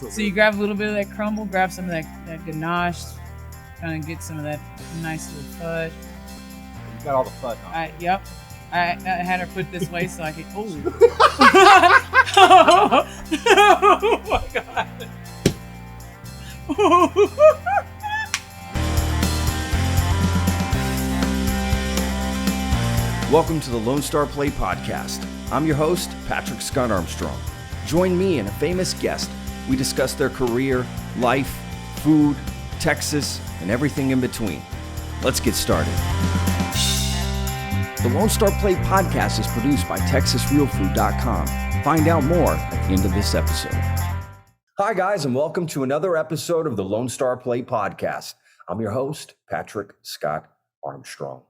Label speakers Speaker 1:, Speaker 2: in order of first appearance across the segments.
Speaker 1: So you grab a little bit of that crumble, grab some of that ganache, kind of get some of that nice little fudge.
Speaker 2: You got all the fudge on.
Speaker 1: Yep. I had her put this way so I could. Oh. Oh my god.
Speaker 3: Welcome to the Lone Star Plate Podcast. I'm your host, Patrick Scott Armstrong. Join me and a famous guest. We discuss their career, life, food, Texas, and everything in between. Let's get started. The Lone Star Plate Podcast is produced by TexasRealFood.com. Find out more at the end of this episode. Hi, guys, and welcome to another episode of the Lone Star Plate Podcast. I'm your host, Patrick Scott Armstrong.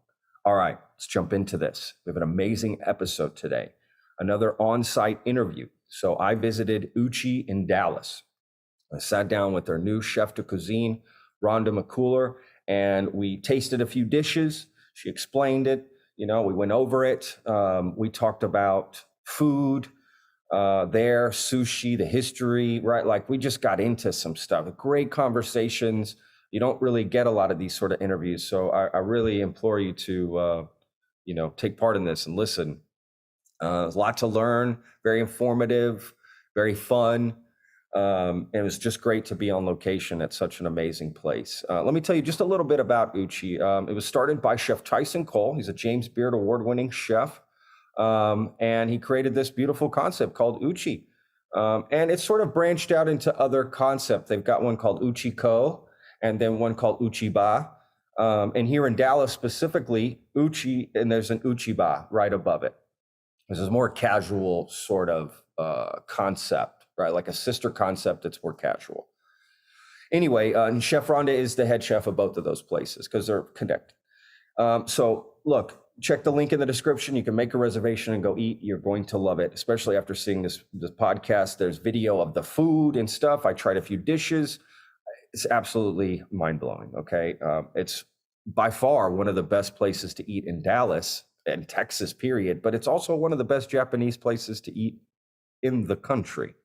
Speaker 3: All right, let's jump into this. We have an amazing episode today, another on-site interview. So I visited Uchi in Dallas. I sat down with their new chef de cuisine, Rhonda McCuller, and we tasted a few dishes. She explained it. You know, we went over it. We talked about food there, sushi, the history, right? Like we just got into some stuff. Great conversations. You don't really get a lot of these sort of interviews. So I really implore you to, take part in this and listen. There's a lot to learn, very informative, very fun. It was just great to be on location at such an amazing place. Let me tell you just a little bit about Uchi. It was started by Chef Tyson Cole. He's a James Beard award-winning chef. And he created this beautiful concept called Uchi. And it's sort of branched out into other concepts. They've got one called Uchi-ko and then one called Uchi-ba. And here in Dallas specifically, Uchi, and there's an Uchi-ba right above it. This is more casual sort of concept, right? Like a sister concept that's more casual. Anyway, and Chef Rhonda is the head chef of both of those places because they're connected. So look, check the link in the description. You can make a reservation and go eat. You're going to love it, especially after seeing this podcast. There's video of the food and stuff. I tried a few dishes. It's absolutely mind-blowing, okay? It's by far one of the best places to eat in Dallas and Texas, period, but it's also one of the best Japanese places to eat in the country.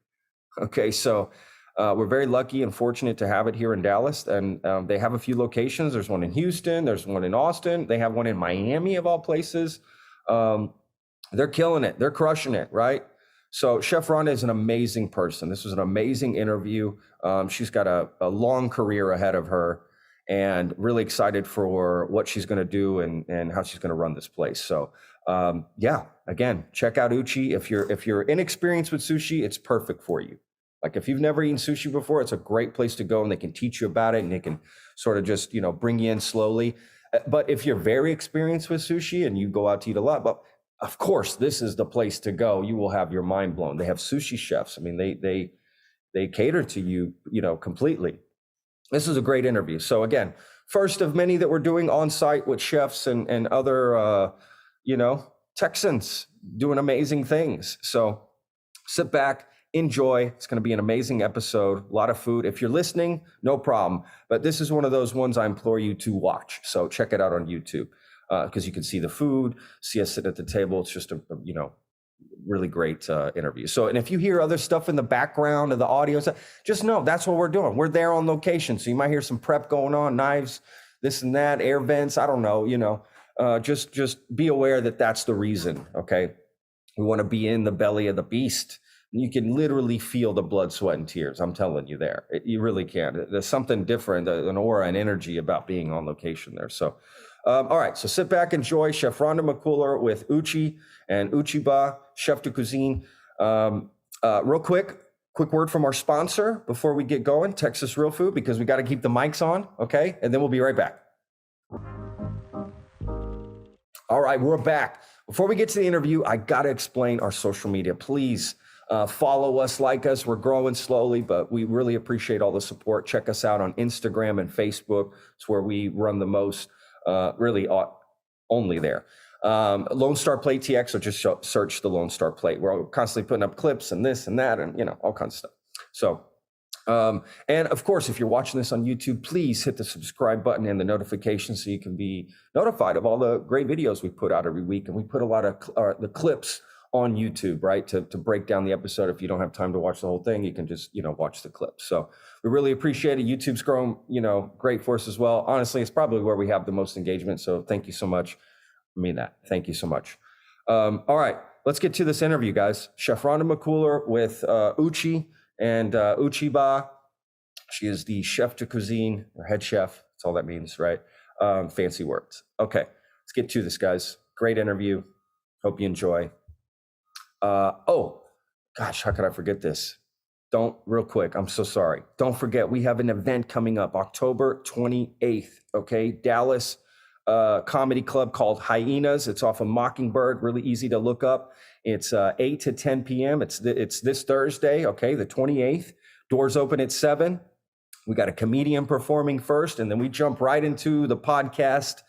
Speaker 3: Okay, so we're very lucky and fortunate to have it here in Dallas, and they have a few locations. There's one in Houston, there's one in Austin, they have one in Miami of all places. They're killing it, they're crushing it, right? So Chef Rhonda is an amazing person. This was an amazing interview. She's got a long career ahead of her, and really excited for what she's going to do and how she's going to run this place. So again, check out Uchi. If you're inexperienced with sushi, it's perfect for you. Like if you've never eaten sushi before, it's a great place to go, and they can teach you about it, and they can sort of just, bring you in slowly. But if you're very experienced with sushi and you go out to eat a lot, but of course, this is the place to go. You will have your mind blown. They have sushi chefs. I mean, they cater to you, completely. This is a great interview. So again, first of many that we're doing on site with chefs and other, Texans doing amazing things. So sit back, enjoy. It's going to be an amazing episode. A lot of food. If you're listening, no problem. But this is one of those ones I implore you to watch. So check it out on YouTube because you can see the food, see us sit at the table. It's just a really great interview. So, and if you hear other stuff in the background of the audio, just know that's what we're doing. We're there on location. So you might hear some prep going on, knives, this and that, air vents. I don't know, just be aware that that's the reason. Okay. We want to be in the belly of the beast. You can literally feel the blood, sweat, and tears. I'm telling you there. You really can. There's something different, an aura and energy about being on location there. So, all right. So sit back, enjoy Chef Rhonda McCuller with Uchi and Uchi-ba, chef de cuisine. Real quick word from our sponsor before we get going, Texas Real Food, because we got to keep the mics on. Okay. And then we'll be right back. All right. We're back. Before we get to the interview, I got to explain our social media. Please follow us, like us. We're growing slowly, but we really appreciate all the support. Check us out on Instagram and Facebook. It's where we run the most, really only there. Lone Star Plate TX, or just search the Lone Star Plate. We're constantly putting up clips and this and that and, all kinds of stuff. So, and of course, if you're watching this on YouTube, please hit the subscribe button and the notification so you can be notified of all the great videos we put out every week. And we put a lot of the clips on YouTube, right? To break down the episode. If you don't have time to watch the whole thing, you can just, watch the clip. So we really appreciate it. YouTube's grown, great for us as well. Honestly, it's probably where we have the most engagement. So thank you so much. I mean that. Thank you so much. All right, let's get to this interview, guys. Chef Rhonda McCuller with Uchi and Uchiba. She is the chef de cuisine, or head chef. That's all that means, right? Fancy words. Okay, let's get to this, guys. Great interview. Hope you enjoy. Oh, gosh, how could I forget this? Real quick, I'm so sorry. Don't forget, we have an event coming up October 28th, okay? Dallas comedy club called Hyenas. It's off of Mockingbird, really easy to look up. It's 8 to 10 p.m. It's this Thursday, okay, the 28th. Doors open at 7. We got a comedian performing first, and then we jump right into the podcast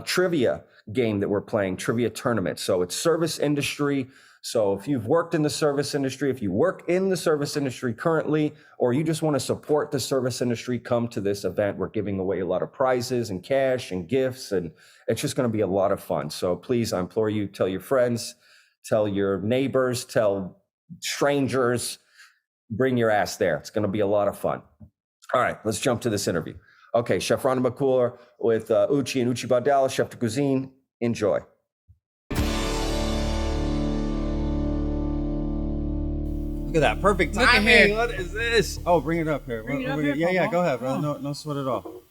Speaker 3: / trivia game that we're playing, trivia tournament. So it's service industry. So if you've worked in the service industry, if you work in the service industry currently, or you just want to support the service industry, come to this event. We're giving away a lot of prizes and cash and gifts, and it's just going to be a lot of fun. So please, I implore you, tell your friends, tell your neighbors, tell strangers, bring your ass there. It's going to be a lot of fun. All right, let's jump to this interview. Okay, Chef Rhonda McCuller with Uchi and Uchiba Dallas, chef de cuisine. Enjoy.
Speaker 2: Look at that. Perfect
Speaker 1: Look at
Speaker 2: timing.
Speaker 1: here.
Speaker 2: What is this? Oh, bring it up here.
Speaker 1: Bring it up here,
Speaker 2: Yeah,
Speaker 1: Papa.
Speaker 2: go ahead, bro.
Speaker 1: Oh.
Speaker 2: No sweat at all.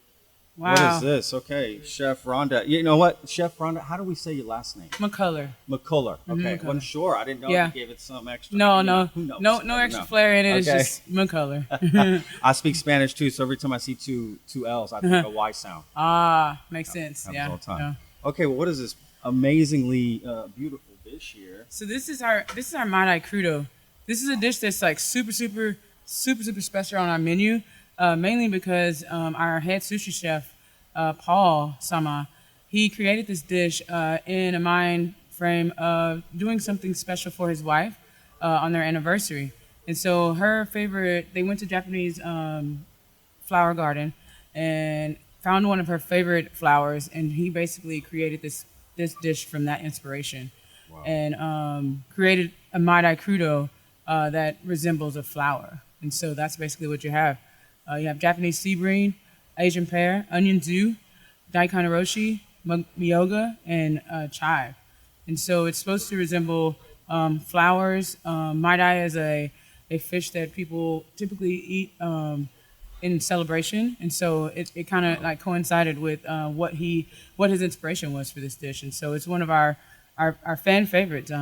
Speaker 1: Wow.
Speaker 2: What is this? Okay, Chef Rhonda. You know what? Chef Rhonda, how do we say your last name?
Speaker 1: McCuller.
Speaker 2: McCuller. Okay,
Speaker 1: McCuller.
Speaker 2: wasn't sure. I didn't know
Speaker 1: Yeah.
Speaker 2: if you gave it some extra.
Speaker 1: No,
Speaker 2: you know,
Speaker 1: no,
Speaker 2: who knows?
Speaker 1: no extra flair in it. It's
Speaker 2: Okay.
Speaker 1: just McCuller.
Speaker 2: I speak Spanish too, so every time I see two L's, I think a Y sound.
Speaker 1: Makes sense.
Speaker 2: Happens
Speaker 1: Yeah.
Speaker 2: all the time.
Speaker 1: No.
Speaker 2: Okay, well, what is this amazingly beautiful dish here?
Speaker 1: So this is our Madai Crudo. This is a dish that's like super special on our menu, mainly because our head sushi chef, Paul Sama, he created this dish in a mind frame of doing something special for his wife on their anniversary. And so they went to Japanese flower garden and found one of her favorite flowers, and he basically created this dish from that inspiration. Wow. And created a Madai Crudo that resembles a flower. And so that's basically what you have. You have Japanese sea bream, Asian pear, onion zoo, daikon oroshi, miyoga, and chive. And so it's supposed to resemble flowers. Madai is a fish that people typically eat in celebration. And so it kind of like coincided with what his inspiration was for this dish. And so it's one of our fan favorites.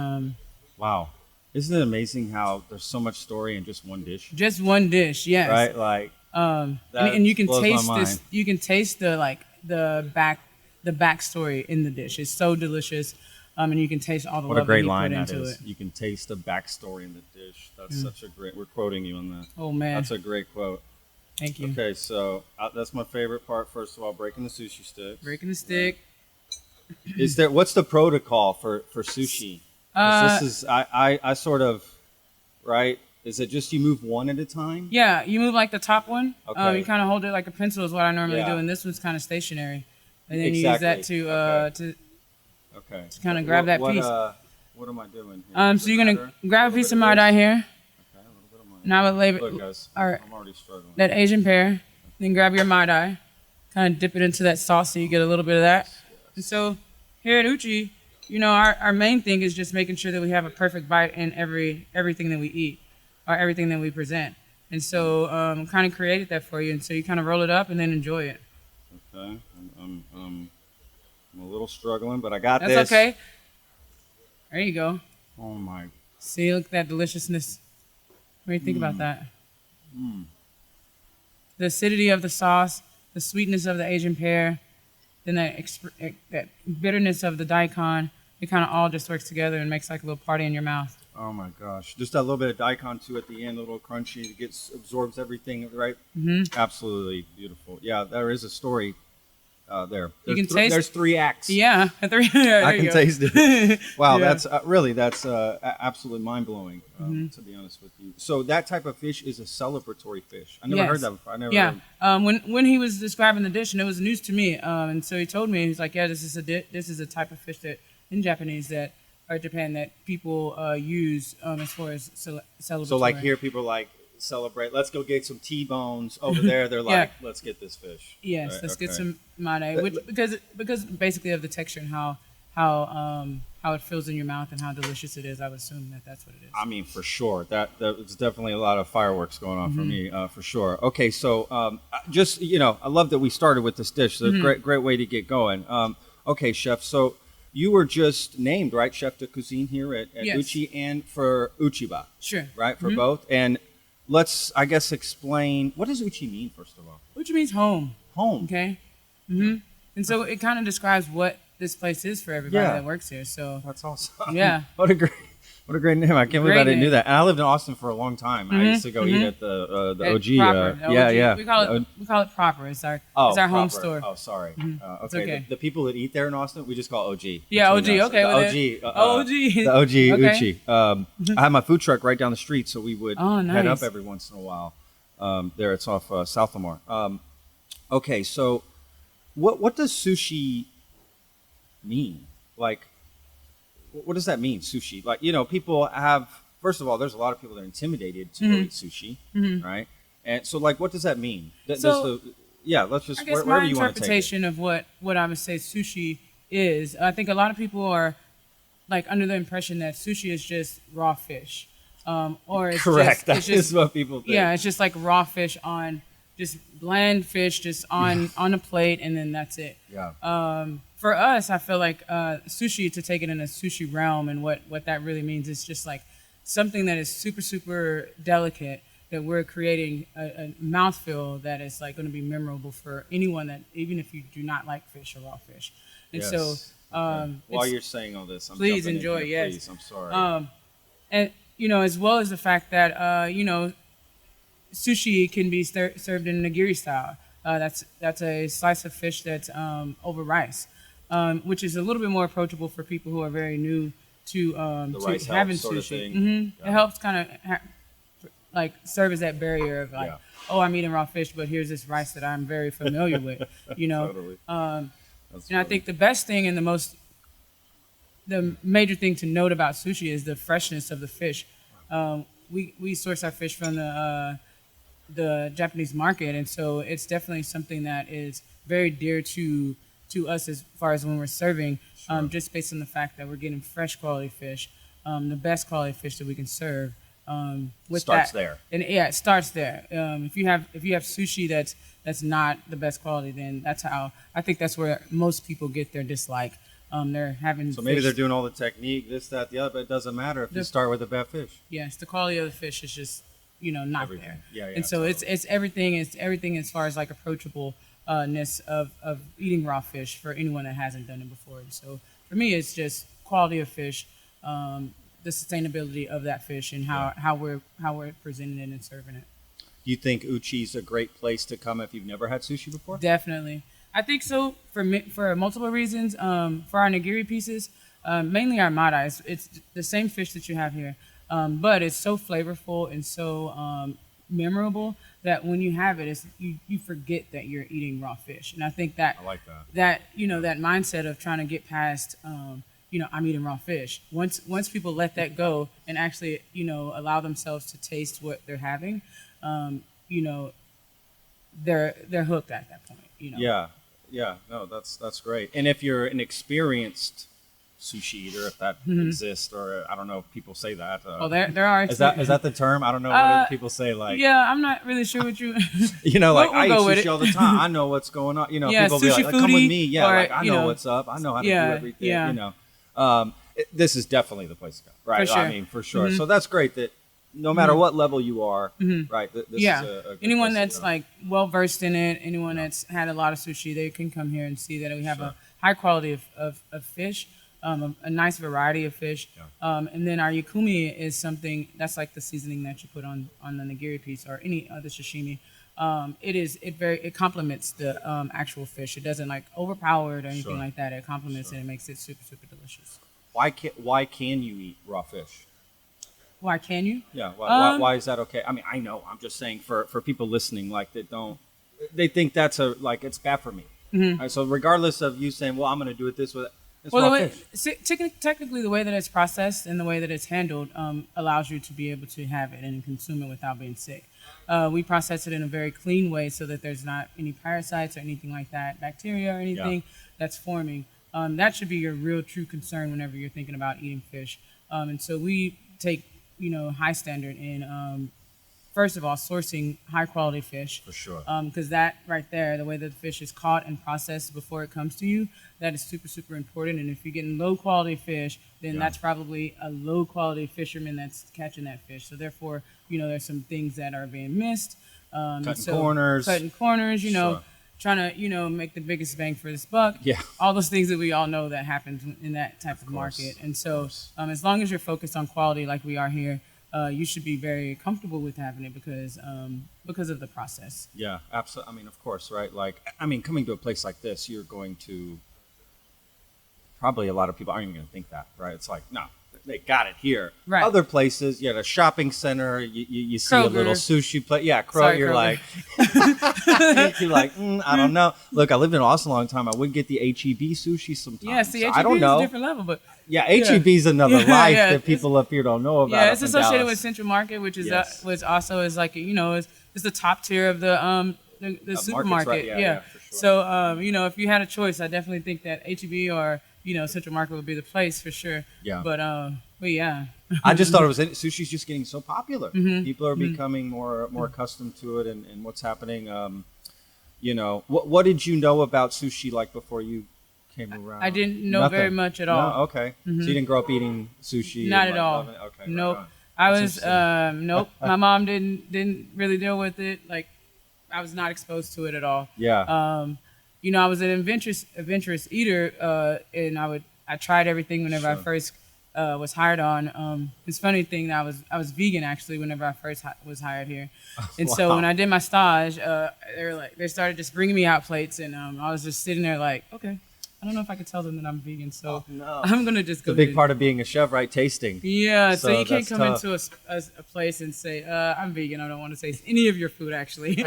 Speaker 2: Wow. Isn't it amazing how there's so much story in just one dish?
Speaker 1: Just one dish, yes.
Speaker 2: Right? Like,
Speaker 1: and you can
Speaker 2: blows my
Speaker 1: taste
Speaker 2: mind.
Speaker 1: this. You can taste the backstory in the dish. It's so delicious, and you can taste all the
Speaker 2: What a
Speaker 1: love
Speaker 2: great
Speaker 1: that he
Speaker 2: line
Speaker 1: put
Speaker 2: that
Speaker 1: into
Speaker 2: is.
Speaker 1: it.
Speaker 2: You can taste the backstory in the dish. That's such a great, we're quoting you on that.
Speaker 1: Oh man,
Speaker 2: That's a great quote.
Speaker 1: thank you.
Speaker 2: Okay, so that's my favorite part. First of all, breaking the sushi sticks.
Speaker 1: Breaking the stick.
Speaker 2: What's the protocol for sushi? 'Cause this is, I sort of, right? Is it just you move one at a time?
Speaker 1: Yeah, you move like the top one.
Speaker 2: Okay.
Speaker 1: You kind of hold it like a pencil is what I normally
Speaker 2: Yeah.
Speaker 1: do, and this one's kind of stationary. And then
Speaker 2: Exactly.
Speaker 1: you use that
Speaker 2: Okay.
Speaker 1: to
Speaker 2: Okay.
Speaker 1: kinda grab that piece.
Speaker 2: What am I doing here?
Speaker 1: so you're gonna grab a piece of Madai here.
Speaker 2: Okay, a little bit of mine.
Speaker 1: Now with labor,
Speaker 2: Look, guys,
Speaker 1: or
Speaker 2: I'm already struggling.
Speaker 1: that Asian pear. Then grab your Madai, kind of dip it into that sauce so you get a little bit of that. And so here at Uchi, our main thing is just making sure that we have a perfect bite in everything that we eat or everything that we present. And so kind of created that for you. And so you kind of roll it up and then enjoy it.
Speaker 2: Okay, I'm a little struggling, but I got
Speaker 1: That's
Speaker 2: this.
Speaker 1: okay. There you go.
Speaker 2: Oh my.
Speaker 1: See, look at that deliciousness. What do you think about that? The acidity of the sauce, the sweetness of the Asian pear, then that bitterness of the daikon, it kind of all just works together and makes like a little party in your mouth.
Speaker 2: Oh my gosh! Just that little bit of daikon too at the end, a little crunchy. It absorbs everything, right? Mm-hmm. Absolutely beautiful. Yeah, there is a story there.
Speaker 1: You can taste.
Speaker 2: There's 3 acts.
Speaker 1: Yeah,
Speaker 2: I can taste it. Wow,
Speaker 1: Yeah.
Speaker 2: that's absolutely mind blowing. To be honest with you, so that type of fish is a celebratory fish. I never
Speaker 1: Yes.
Speaker 2: heard that before. I never.
Speaker 1: Yeah.
Speaker 2: Heard.
Speaker 1: When he was describing the dish, and it was news to me, and so he told me, he's like, yeah, this is a type of fish that in Japanese that Japan that people use as far as celebratory.
Speaker 2: So like here, people like celebrate. Let's go get some T-bones over there. They're
Speaker 1: Yeah.
Speaker 2: like, let's get this fish.
Speaker 1: Yes,
Speaker 2: Right,
Speaker 1: let's get
Speaker 2: okay.
Speaker 1: some mare, which because basically of the texture and how it feels in your mouth and how delicious it is. I would assume that that's what it is.
Speaker 2: I mean, for sure. That's definitely a lot of fireworks going on for me, for sure. Okay, so just I love that we started with this dish. So great way to get going. Okay, chef. So you were just named, right, chef de cuisine here at
Speaker 1: Yes.
Speaker 2: Uchi and for Uchiba,
Speaker 1: Sure.
Speaker 2: right, for both. And let's, I guess, explain what does Uchi mean first of all.
Speaker 1: Which means home.
Speaker 2: Home.
Speaker 1: Okay. And so it kind of describes what this place is for everybody
Speaker 2: Yeah.
Speaker 1: that works here. So
Speaker 2: That's awesome.
Speaker 1: Yeah.
Speaker 2: What a great name! I can't believe I
Speaker 1: Great
Speaker 2: didn't
Speaker 1: name.
Speaker 2: knew that. And I lived in Austin for a long time. I used to go eat at the
Speaker 1: at
Speaker 2: OG.
Speaker 1: Proper, the
Speaker 2: Yeah,
Speaker 1: OG.
Speaker 2: yeah.
Speaker 1: We call it Proper. It's our home
Speaker 2: proper.
Speaker 1: store.
Speaker 2: Oh, sorry.
Speaker 1: It's
Speaker 2: Okay.
Speaker 1: okay.
Speaker 2: The people that eat there in Austin, we just call OG.
Speaker 1: Yeah,
Speaker 2: between
Speaker 1: OG.
Speaker 2: us.
Speaker 1: Okay,
Speaker 2: The
Speaker 1: well
Speaker 2: OG.
Speaker 1: then- OG.
Speaker 2: The OG
Speaker 1: Okay.
Speaker 2: Uchi. I had my food truck right down the street, so we would
Speaker 1: Oh,
Speaker 2: head up
Speaker 1: nice.
Speaker 2: every once in a while. There, it's off South Lamar. Okay, so what does sushi mean? Like, what does that mean, sushi? Like, people have, first of all, there's a lot of people that are intimidated to go eat sushi, right? And so, like, what does that mean?
Speaker 1: So,
Speaker 2: Let's just,
Speaker 1: I guess
Speaker 2: wherever
Speaker 1: my
Speaker 2: you want to take it.
Speaker 1: interpretation of what I would say sushi is, I think a lot of people are like under the impression that sushi is just raw fish, or it's
Speaker 2: Correct.
Speaker 1: Just, it's
Speaker 2: That is
Speaker 1: just
Speaker 2: what people think.
Speaker 1: yeah, it's just like raw fish on just bland fish just on a plate, and then that's it.
Speaker 2: Yeah.
Speaker 1: For us, I feel like sushi, to take it in a sushi realm, and what that really means is just like something that is super, super delicate, that we're creating a mouthfeel that is like going to be memorable for anyone that, even if you do not like fish or raw fish. And
Speaker 2: Yes.
Speaker 1: so,
Speaker 2: Okay. While
Speaker 1: it's-
Speaker 2: you're saying all this, I'm
Speaker 1: please
Speaker 2: jumping in
Speaker 1: enjoy,
Speaker 2: here,
Speaker 1: yes.
Speaker 2: Please, I'm sorry.
Speaker 1: and as well as the fact that sushi can be served in nigiri style. That's a slice of fish that's over rice, which is a little bit more approachable for people who are very new to
Speaker 2: rice
Speaker 1: having
Speaker 2: helps sort of
Speaker 1: sushi.
Speaker 2: thing.
Speaker 1: It helps kind of like serve as that barrier of like,
Speaker 2: Yeah.
Speaker 1: oh, I'm eating raw fish, but here's this rice that I'm very familiar with.
Speaker 2: Totally. That's
Speaker 1: And I
Speaker 2: funny.
Speaker 1: think the best thing and the major thing to note about sushi is the freshness of the fish. We source our fish from the Japanese market, and so it's definitely something that is very dear to us as far as when we're serving, just based on the fact that we're getting fresh quality fish, the best quality fish that we can serve. With
Speaker 2: Starts
Speaker 1: that,
Speaker 2: there.
Speaker 1: and yeah, it starts there. If you have sushi that's not the best quality, then I think that's where most people get their dislike. They're having
Speaker 2: So maybe
Speaker 1: fish-
Speaker 2: they're doing all the technique, this, that, the other, but it doesn't matter if you start with a bad fish.
Speaker 1: Yes, the quality of the fish is just not
Speaker 2: Everything.
Speaker 1: there.
Speaker 2: Yeah, yeah,
Speaker 1: And so
Speaker 2: totally.
Speaker 1: it's everything. It's everything as far as like approachableness of eating raw fish for anyone that hasn't done it before. And so for me, it's just quality of fish, the sustainability of that fish, and how we're presenting it and serving it.
Speaker 2: Do you think Uchi's a great place to come if you've never had sushi before?
Speaker 1: Definitely, I think so for multiple reasons. For our nigiri pieces, mainly our mara, it's the same fish that you have here, but it's so flavorful and so memorable that when you have it, you forget that you're eating raw fish. And I think that
Speaker 2: I like that.
Speaker 1: that mindset of trying to get past I'm eating raw fish. Once people let that go and actually allow themselves to taste what they're having, they're hooked at that point.
Speaker 2: Yeah. No, that's great. And if you're an experienced sushi eater, if that exists, or I don't know if people say that.
Speaker 1: Oh, there are.
Speaker 2: Is that the term? I don't know. What do people say? Like,
Speaker 1: Yeah, I'm not really sure what you.
Speaker 2: like
Speaker 1: we'll
Speaker 2: I
Speaker 1: go
Speaker 2: eat
Speaker 1: with
Speaker 2: sushi
Speaker 1: it.
Speaker 2: all the time. I know what's going on.
Speaker 1: Yeah,
Speaker 2: people be like,
Speaker 1: sushi
Speaker 2: come with
Speaker 1: foodie,
Speaker 2: me. Yeah,
Speaker 1: or,
Speaker 2: like I know what's up. I know how to do everything.
Speaker 1: yeah.
Speaker 2: This is definitely the place to go, right?
Speaker 1: For sure.
Speaker 2: I mean, for sure. So that's great that no matter what level you are, right? This
Speaker 1: Yeah,
Speaker 2: is a good
Speaker 1: anyone
Speaker 2: place to
Speaker 1: that's
Speaker 2: go.
Speaker 1: like well versed in it, anyone that's had a lot of sushi, they can come here and see that we have a high quality of fish, a nice variety of fish, and then our yakumi is something that's like the seasoning that you put on the nigiri piece or any other sashimi. It complements the actual fish. It doesn't like overpower it or anything like that. It complements it and makes it super, super delicious.
Speaker 2: Why can you eat raw fish?
Speaker 1: Why can you?
Speaker 2: Yeah. Why is that okay? I mean, I know. I'm just saying for people listening, like they think that's it's bad for me. Right, so regardless of you saying, well, I'm going to do it this way, It's
Speaker 1: Well, the
Speaker 2: raw
Speaker 1: way,
Speaker 2: fish.
Speaker 1: technically, the way that it's processed and the way that it's handled allows you to be able to have it and consume it without being sick. We process it in a very clean way so that there's not any parasites or anything like that, bacteria or anything that's forming. That should be your real true concern whenever you're thinking about eating fish. And so we take, high standard in first of all, sourcing high quality fish.
Speaker 2: For sure.
Speaker 1: Because that right there, the way that the fish is caught and processed before it comes to you, that is super, super important. And if you're getting low quality fish, then that's probably a low quality fisherman that's catching that fish. So therefore, there's some things that are being missed.
Speaker 2: Cutting corners.
Speaker 1: Sure. Trying to, make the biggest bang for this buck.
Speaker 2: Yeah.
Speaker 1: All those things that we all know that happens in that type of market. And so as long as you're focused on quality like we are here, you should be very comfortable with having it because of the process.
Speaker 2: Yeah, absolutely. I mean, of course, right? Coming to a place like this, you're going to probably a lot of people aren't even going to think that, right? It's like, no, they got it here.
Speaker 1: Right.
Speaker 2: Other places, a shopping center, you see
Speaker 1: Kroger.
Speaker 2: a little sushi place. Yeah, Kroger.
Speaker 1: Sorry,
Speaker 2: You're
Speaker 1: Kroger.
Speaker 2: like, I don't know. Look, I lived in Austin a long time. I would get the HEB sushi sometimes.
Speaker 1: Yeah, see,
Speaker 2: So
Speaker 1: HEB
Speaker 2: I don't know.
Speaker 1: is a different level, but
Speaker 2: Yeah, HEB is another life
Speaker 1: yeah,
Speaker 2: that people up here don't know about.
Speaker 1: yeah, it's
Speaker 2: up in
Speaker 1: associated
Speaker 2: Dallas.
Speaker 1: with Central Market, which is
Speaker 2: Yes.
Speaker 1: which also is like it's the top tier of the supermarket.
Speaker 2: right? Yeah, for sure.
Speaker 1: So if you had a choice, I definitely think that HEB or Central Market would be the place for sure.
Speaker 2: Yeah.
Speaker 1: But yeah.
Speaker 2: I just thought it was sushi's just getting so popular.
Speaker 1: Mm-hmm.
Speaker 2: People are becoming more accustomed to it and what's happening. What did you know about sushi like before you came around?
Speaker 1: I didn't know
Speaker 2: Nothing.
Speaker 1: very much at all.
Speaker 2: No? Okay. So you didn't grow up eating sushi?
Speaker 1: Not
Speaker 2: and,
Speaker 1: at all.
Speaker 2: loving it? Okay.
Speaker 1: Nope.
Speaker 2: Right on.
Speaker 1: I
Speaker 2: That's
Speaker 1: was
Speaker 2: interesting.
Speaker 1: nope. My mom didn't really deal with it. Like I was not exposed to it at all.
Speaker 2: Yeah.
Speaker 1: I was an adventurous eater, and I tried everything whenever I
Speaker 2: Sure.
Speaker 1: first was hired on. It's funny thing that I was vegan actually whenever I first was hired here, and so
Speaker 2: Wow.
Speaker 1: when I did my stage, they started just bringing me out plates, and I was just sitting there like, okay, I don't know if I could tell them that I'm vegan, so
Speaker 2: no.
Speaker 1: I'm gonna just
Speaker 2: It's
Speaker 1: go.
Speaker 2: a big
Speaker 1: do-
Speaker 2: part of being a chef, right? Tasting.
Speaker 1: Yeah, so you can't
Speaker 2: that's
Speaker 1: come
Speaker 2: tough.
Speaker 1: into a place and say, I'm vegan. I don't want to taste any of your food, actually.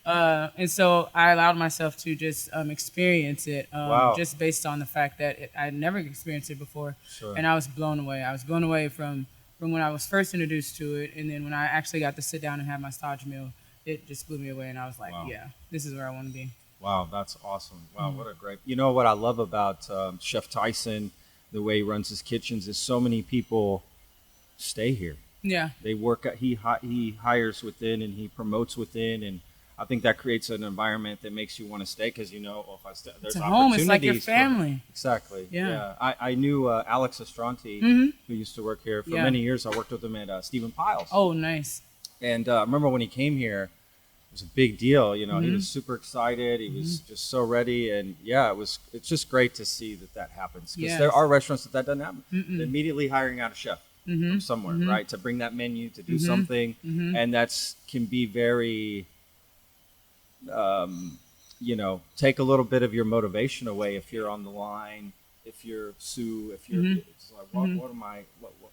Speaker 1: And so I allowed myself to just experience it,
Speaker 2: Wow.
Speaker 1: just based on the fact that I had never experienced it before,
Speaker 2: Sure.
Speaker 1: and I was blown away. I was blown away from when I was first introduced to it, and then when I actually got to sit down and have my stage meal, it just blew me away, and I was like,
Speaker 2: Wow.
Speaker 1: yeah, this is where I want to be.
Speaker 2: Wow, that's awesome.
Speaker 1: Mm.
Speaker 2: Wow, what a great. You know what I love about Chef Tyson, the way he runs his kitchens, is so many people stay here.
Speaker 1: Yeah.
Speaker 2: They work. He hires within and he promotes within, and I think that creates an environment that makes you want to stay because if I stay, there's
Speaker 1: It's a home. It's like your
Speaker 2: opportunities for-
Speaker 1: family.
Speaker 2: Exactly.
Speaker 1: Yeah.
Speaker 2: I knew Alex Estranti,
Speaker 1: Mhm.
Speaker 2: who used to work here for
Speaker 1: Yeah.
Speaker 2: many years. I worked with him at Stephen Piles.
Speaker 1: Oh, nice.
Speaker 2: And I remember when he came here, it was a big deal. He
Speaker 1: Mm-hmm.
Speaker 2: was super excited. He was just so ready. And it's just great to see that happens. Because
Speaker 1: Yes.
Speaker 2: there are restaurants that doesn't happen. They're immediately hiring out a chef from somewhere, right? To bring that menu, to do something. And can be very, take a little bit of your motivation away if you're on the line, if you're Sue, if you're, it's like, what am I,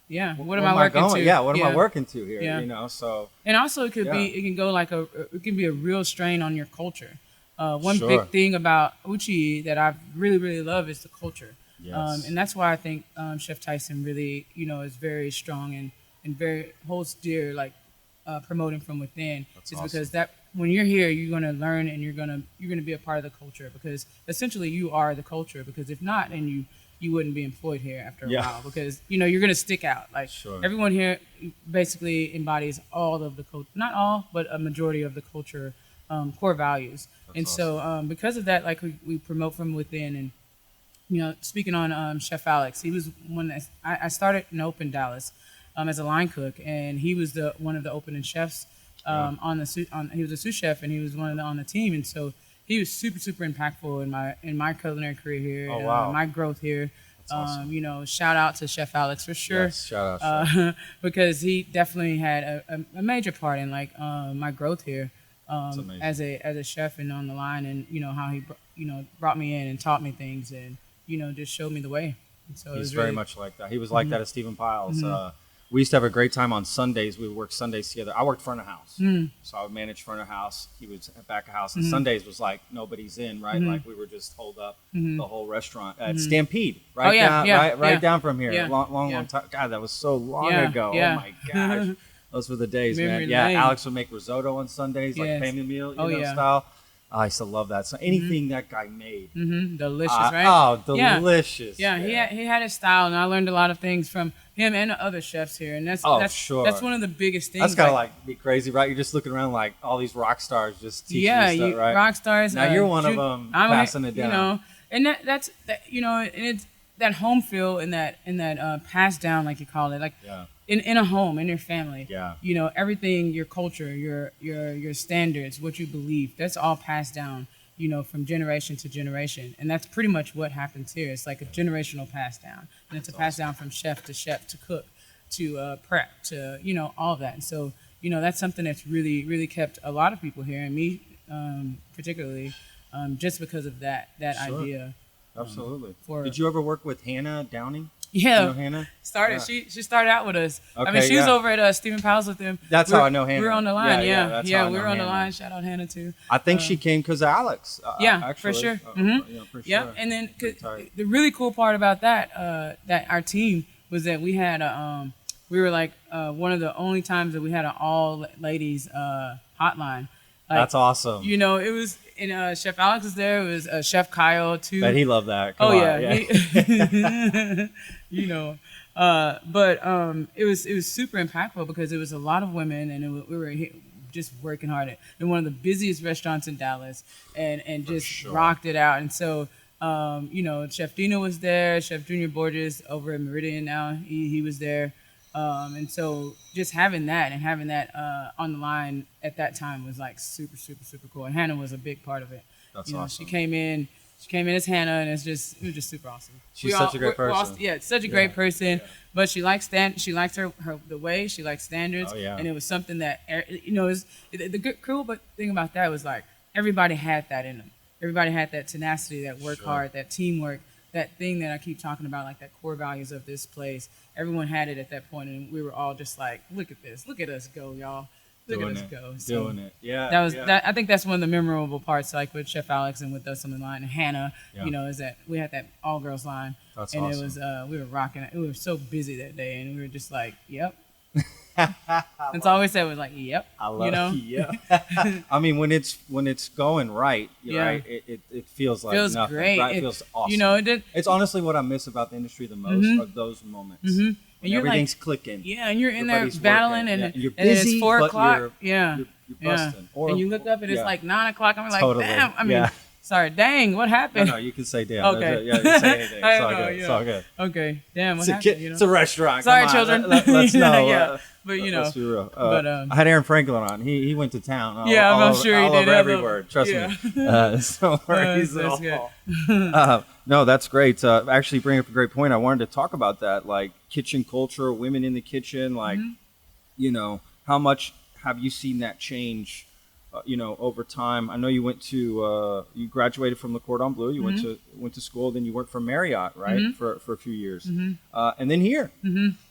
Speaker 1: Yeah.
Speaker 2: what
Speaker 1: What am I working
Speaker 2: going?
Speaker 1: to?
Speaker 2: Yeah, what am I working to here?
Speaker 1: Yeah.
Speaker 2: So
Speaker 1: And also, it could be
Speaker 2: Yeah.
Speaker 1: it can go it can be a real strain on your culture. One
Speaker 2: Sure.
Speaker 1: big thing about Uchi that I really really love is the culture,
Speaker 2: Yes.
Speaker 1: and that's why I think Chef Tyson really is very strong and very holds dear promoting from within.
Speaker 2: That's
Speaker 1: Is
Speaker 2: awesome.
Speaker 1: because that when you're here, you're gonna learn and you're gonna be a part of the culture because essentially you are the culture. Because if not, then you wouldn't be employed here after a
Speaker 2: Yeah.
Speaker 1: while because you're gonna stick out. Like
Speaker 2: Sure.
Speaker 1: everyone here basically embodies all of the culture, not all, but a majority of the culture core values. And so because of that, we promote from within. And speaking on Chef Alex, he was one that I started in Open Dallas as a line cook, and he was one of the opening chefs he was a sous chef, and he was on the team, and so he was super super impactful in my culinary career here,
Speaker 2: Oh, wow.
Speaker 1: my growth here.
Speaker 2: That's awesome.
Speaker 1: Shout out to Chef Alex for sure.
Speaker 2: Yes, shout out. Chef.
Speaker 1: Because he definitely had a major part in my growth here
Speaker 2: amazing.
Speaker 1: as a chef and on the line, and how he brought me in and taught me things and just showed me the way. And so it
Speaker 2: He's
Speaker 1: was
Speaker 2: very
Speaker 1: really-
Speaker 2: much like that. He was like that at Stephen Piles. we used to have a great time on Sundays. We would work Sundays together. I worked front of house, so I would manage front of house. He was at back of house, and Sundays was like nobody's in, right? Like we were just holed up the whole restaurant at Stampede, right?
Speaker 1: Oh, yeah,
Speaker 2: down,
Speaker 1: yeah,
Speaker 2: right
Speaker 1: yeah.
Speaker 2: down from here.
Speaker 1: Yeah,
Speaker 2: Long
Speaker 1: yeah.
Speaker 2: time. God, that was so long
Speaker 1: Yeah,
Speaker 2: ago.
Speaker 1: yeah.
Speaker 2: Oh my gosh, those were the days,
Speaker 1: Memory
Speaker 2: man. Yeah,
Speaker 1: lane.
Speaker 2: Alex would make risotto on Sundays, like
Speaker 1: Yes.
Speaker 2: family meal,
Speaker 1: Oh, yeah.
Speaker 2: style. I used to love that. So anything that guy made,
Speaker 1: Delicious, right?
Speaker 2: oh,
Speaker 1: Yeah.
Speaker 2: delicious.
Speaker 1: Yeah, he had his style, and I learned a lot of things from him and the other chefs here, and that's
Speaker 2: Sure.
Speaker 1: that's one of the biggest things.
Speaker 2: That's gotta like be crazy, right? You're just looking around like all these rock stars just teaching
Speaker 1: yeah,
Speaker 2: you stuff, right?
Speaker 1: rock stars.
Speaker 2: Now you're one of them passing it down.
Speaker 1: You know, and that's and it's that home feel and that pass down, like you call it, like
Speaker 2: Yeah.
Speaker 1: in a home, in your family.
Speaker 2: Yeah.
Speaker 1: You know, everything, your culture, your standards, what you believe, that's all passed down, you know, from generation to generation. And that's pretty much what happens here. It's like a generational pass down. And it's a pass down from chef to cook to prep to, you know, all of that. And so, you know, that's something that's really, really kept a lot of people here, and me particularly, just because of that
Speaker 2: Sure.
Speaker 1: idea.
Speaker 2: Absolutely.
Speaker 1: for-
Speaker 2: Did you ever work with Hannah Downing?
Speaker 1: Yeah.
Speaker 2: You know Hannah?
Speaker 1: Started.
Speaker 2: Yeah.
Speaker 1: She started out with us. I mean,
Speaker 2: Okay,
Speaker 1: she was
Speaker 2: yeah.
Speaker 1: over at Stephen Powell's with him.
Speaker 2: That's how I know Hannah.
Speaker 1: We were on the line.
Speaker 2: Yeah, that's how I
Speaker 1: we
Speaker 2: know
Speaker 1: were on the
Speaker 2: Hannah.
Speaker 1: line. Shout out Hannah too.
Speaker 2: I think she came because of Alex.
Speaker 1: Yeah,
Speaker 2: actually.
Speaker 1: for sure.
Speaker 2: Yeah, for
Speaker 1: Yeah,
Speaker 2: sure.
Speaker 1: and then 'cause
Speaker 2: Pretty tight.
Speaker 1: the really cool part about that that our team was that we had we were like one of the only times that we had an all ladies hotline. Like,
Speaker 2: That's awesome.
Speaker 1: You know, it was and Chef Alex was there. It was Chef Kyle too.
Speaker 2: Bet he loved that. Come
Speaker 1: Oh
Speaker 2: on,
Speaker 1: yeah, you know, but it was super impactful because it was a lot of women, and we were just working hard in one of the busiest restaurants in Dallas, and just
Speaker 2: sure.
Speaker 1: rocked it out. And so, you know, Chef Dina was there, Chef Junior Borges over at Meridian now, he was there, and so just having that on the line at that time was like super cool. And Hannah was a big part of it.
Speaker 2: That's
Speaker 1: You know,
Speaker 2: awesome.
Speaker 1: She came in as Hannah, and it was just super awesome.
Speaker 2: She's such a great person.
Speaker 1: Yeah, such a great person. But she likes her the way she likes standards.
Speaker 2: Oh, yeah.
Speaker 1: And it was something that you know the good cool but thing about that was like everybody had that in them. Everybody had that tenacity, that work
Speaker 2: Sure.
Speaker 1: hard, that teamwork, that thing that I keep talking about, like that core values of this place. Everyone had it at that point, and we were all just like, look at this, look at us go, y'all. Look
Speaker 2: Doing
Speaker 1: at us
Speaker 2: it.
Speaker 1: go. So
Speaker 2: Doing it. Yeah.
Speaker 1: that was
Speaker 2: yeah.
Speaker 1: that. I think that's one of the memorable parts, like with Chef Alex and with us on the line and Hannah.
Speaker 2: Yeah.
Speaker 1: You know, is that we had that all girls line,
Speaker 2: That's
Speaker 1: and
Speaker 2: awesome.
Speaker 1: it was we were rocking it. We were so busy that day, and we were just like, yep. That's all we said was like, yep.
Speaker 2: I love
Speaker 1: you know,
Speaker 2: yeah. I mean, when it's going right,
Speaker 1: Yeah.
Speaker 2: right, it feels like
Speaker 1: feels
Speaker 2: nothing.
Speaker 1: great.
Speaker 2: Right? It feels awesome.
Speaker 1: You know, it did.
Speaker 2: It's honestly what I miss about the industry the most are those moments. When
Speaker 1: And you're
Speaker 2: everything's
Speaker 1: like,
Speaker 2: clicking.
Speaker 1: yeah, and you're in there
Speaker 2: Everybody's
Speaker 1: battling,
Speaker 2: working.
Speaker 1: and,
Speaker 2: Yeah, you're
Speaker 1: and
Speaker 2: busy,
Speaker 1: it's 4
Speaker 2: but
Speaker 1: o'clock.
Speaker 2: you're
Speaker 1: Yeah,
Speaker 2: busting. Or,
Speaker 1: and you look up and it's
Speaker 2: yeah.
Speaker 1: like 9 o'clock. I'm like,
Speaker 2: Totally.
Speaker 1: damn. I mean,
Speaker 2: Yeah.
Speaker 1: sorry, dang, what
Speaker 2: No,
Speaker 1: happened?
Speaker 2: no, you can say damn.
Speaker 1: Okay.
Speaker 2: Yeah, you can say anything.
Speaker 1: I
Speaker 2: It's all
Speaker 1: know,
Speaker 2: good.
Speaker 1: yeah.
Speaker 2: It's all good.
Speaker 1: Okay, damn, what
Speaker 2: It's a,
Speaker 1: happened? You know?
Speaker 2: it's a restaurant.
Speaker 1: Sorry,
Speaker 2: Come on.
Speaker 1: children.
Speaker 2: Let's know.
Speaker 1: Yeah. But you know,
Speaker 2: let's be real.
Speaker 1: but,
Speaker 2: I had Aaron Franklin on. He went to town.
Speaker 1: Yeah, I'm
Speaker 2: all
Speaker 1: sure he
Speaker 2: all
Speaker 1: did.
Speaker 2: Over
Speaker 1: I
Speaker 2: every
Speaker 1: love-
Speaker 2: word. Trust
Speaker 1: yeah.
Speaker 2: me. No worries at
Speaker 1: that's
Speaker 2: all.
Speaker 1: good.
Speaker 2: No, that's great. Actually, bring up a great point. I wanted to talk about that, like kitchen culture, women in the kitchen. Like, you know, how much have you seen that change? You know, over time. I know you went to you graduated from Le Cordon Bleu. You went to school. Then you worked for Marriott, right, for a few years, and then here,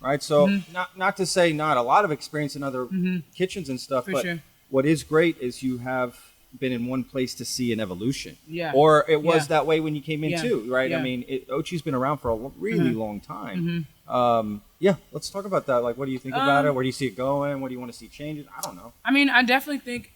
Speaker 2: right. So not to say not a lot of experience in other kitchens and stuff,
Speaker 1: For
Speaker 2: but
Speaker 1: sure.
Speaker 2: what is great is you have been in one place to see an evolution.
Speaker 1: Yeah.
Speaker 2: Or it was
Speaker 1: Yeah.
Speaker 2: that way when you came in
Speaker 1: Yeah.
Speaker 2: too, right? I
Speaker 1: Yeah.
Speaker 2: mean, Ochi's been around for a really long time. Yeah, let's talk about that. Like, what do you think about it? Where do you see it going? What do you want to see changes? I don't know.
Speaker 1: I mean, I definitely think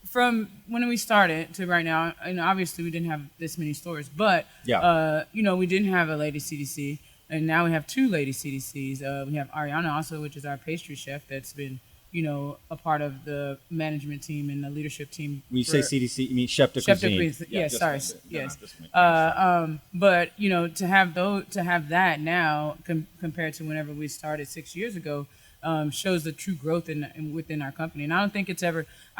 Speaker 1: from when we started to right now, and obviously we didn't have this many stores, but
Speaker 2: Yeah.
Speaker 1: you know, we didn't have a lady CDC, and now we have 2 lady CDCs. We have Ariana also, which is our pastry chef that's been, you know, a part of the management team and the leadership team.
Speaker 2: When you say
Speaker 1: for-
Speaker 2: CDC, you mean Chef de
Speaker 1: Chef de
Speaker 2: Cuisine.
Speaker 1: Cuisine. Yeah,
Speaker 2: just
Speaker 1: sorry.
Speaker 2: make it-
Speaker 1: Yes.
Speaker 2: just make it.
Speaker 1: But you know, to have that now compared to whenever we started 6 years ago, shows the true growth within our company. And I don't think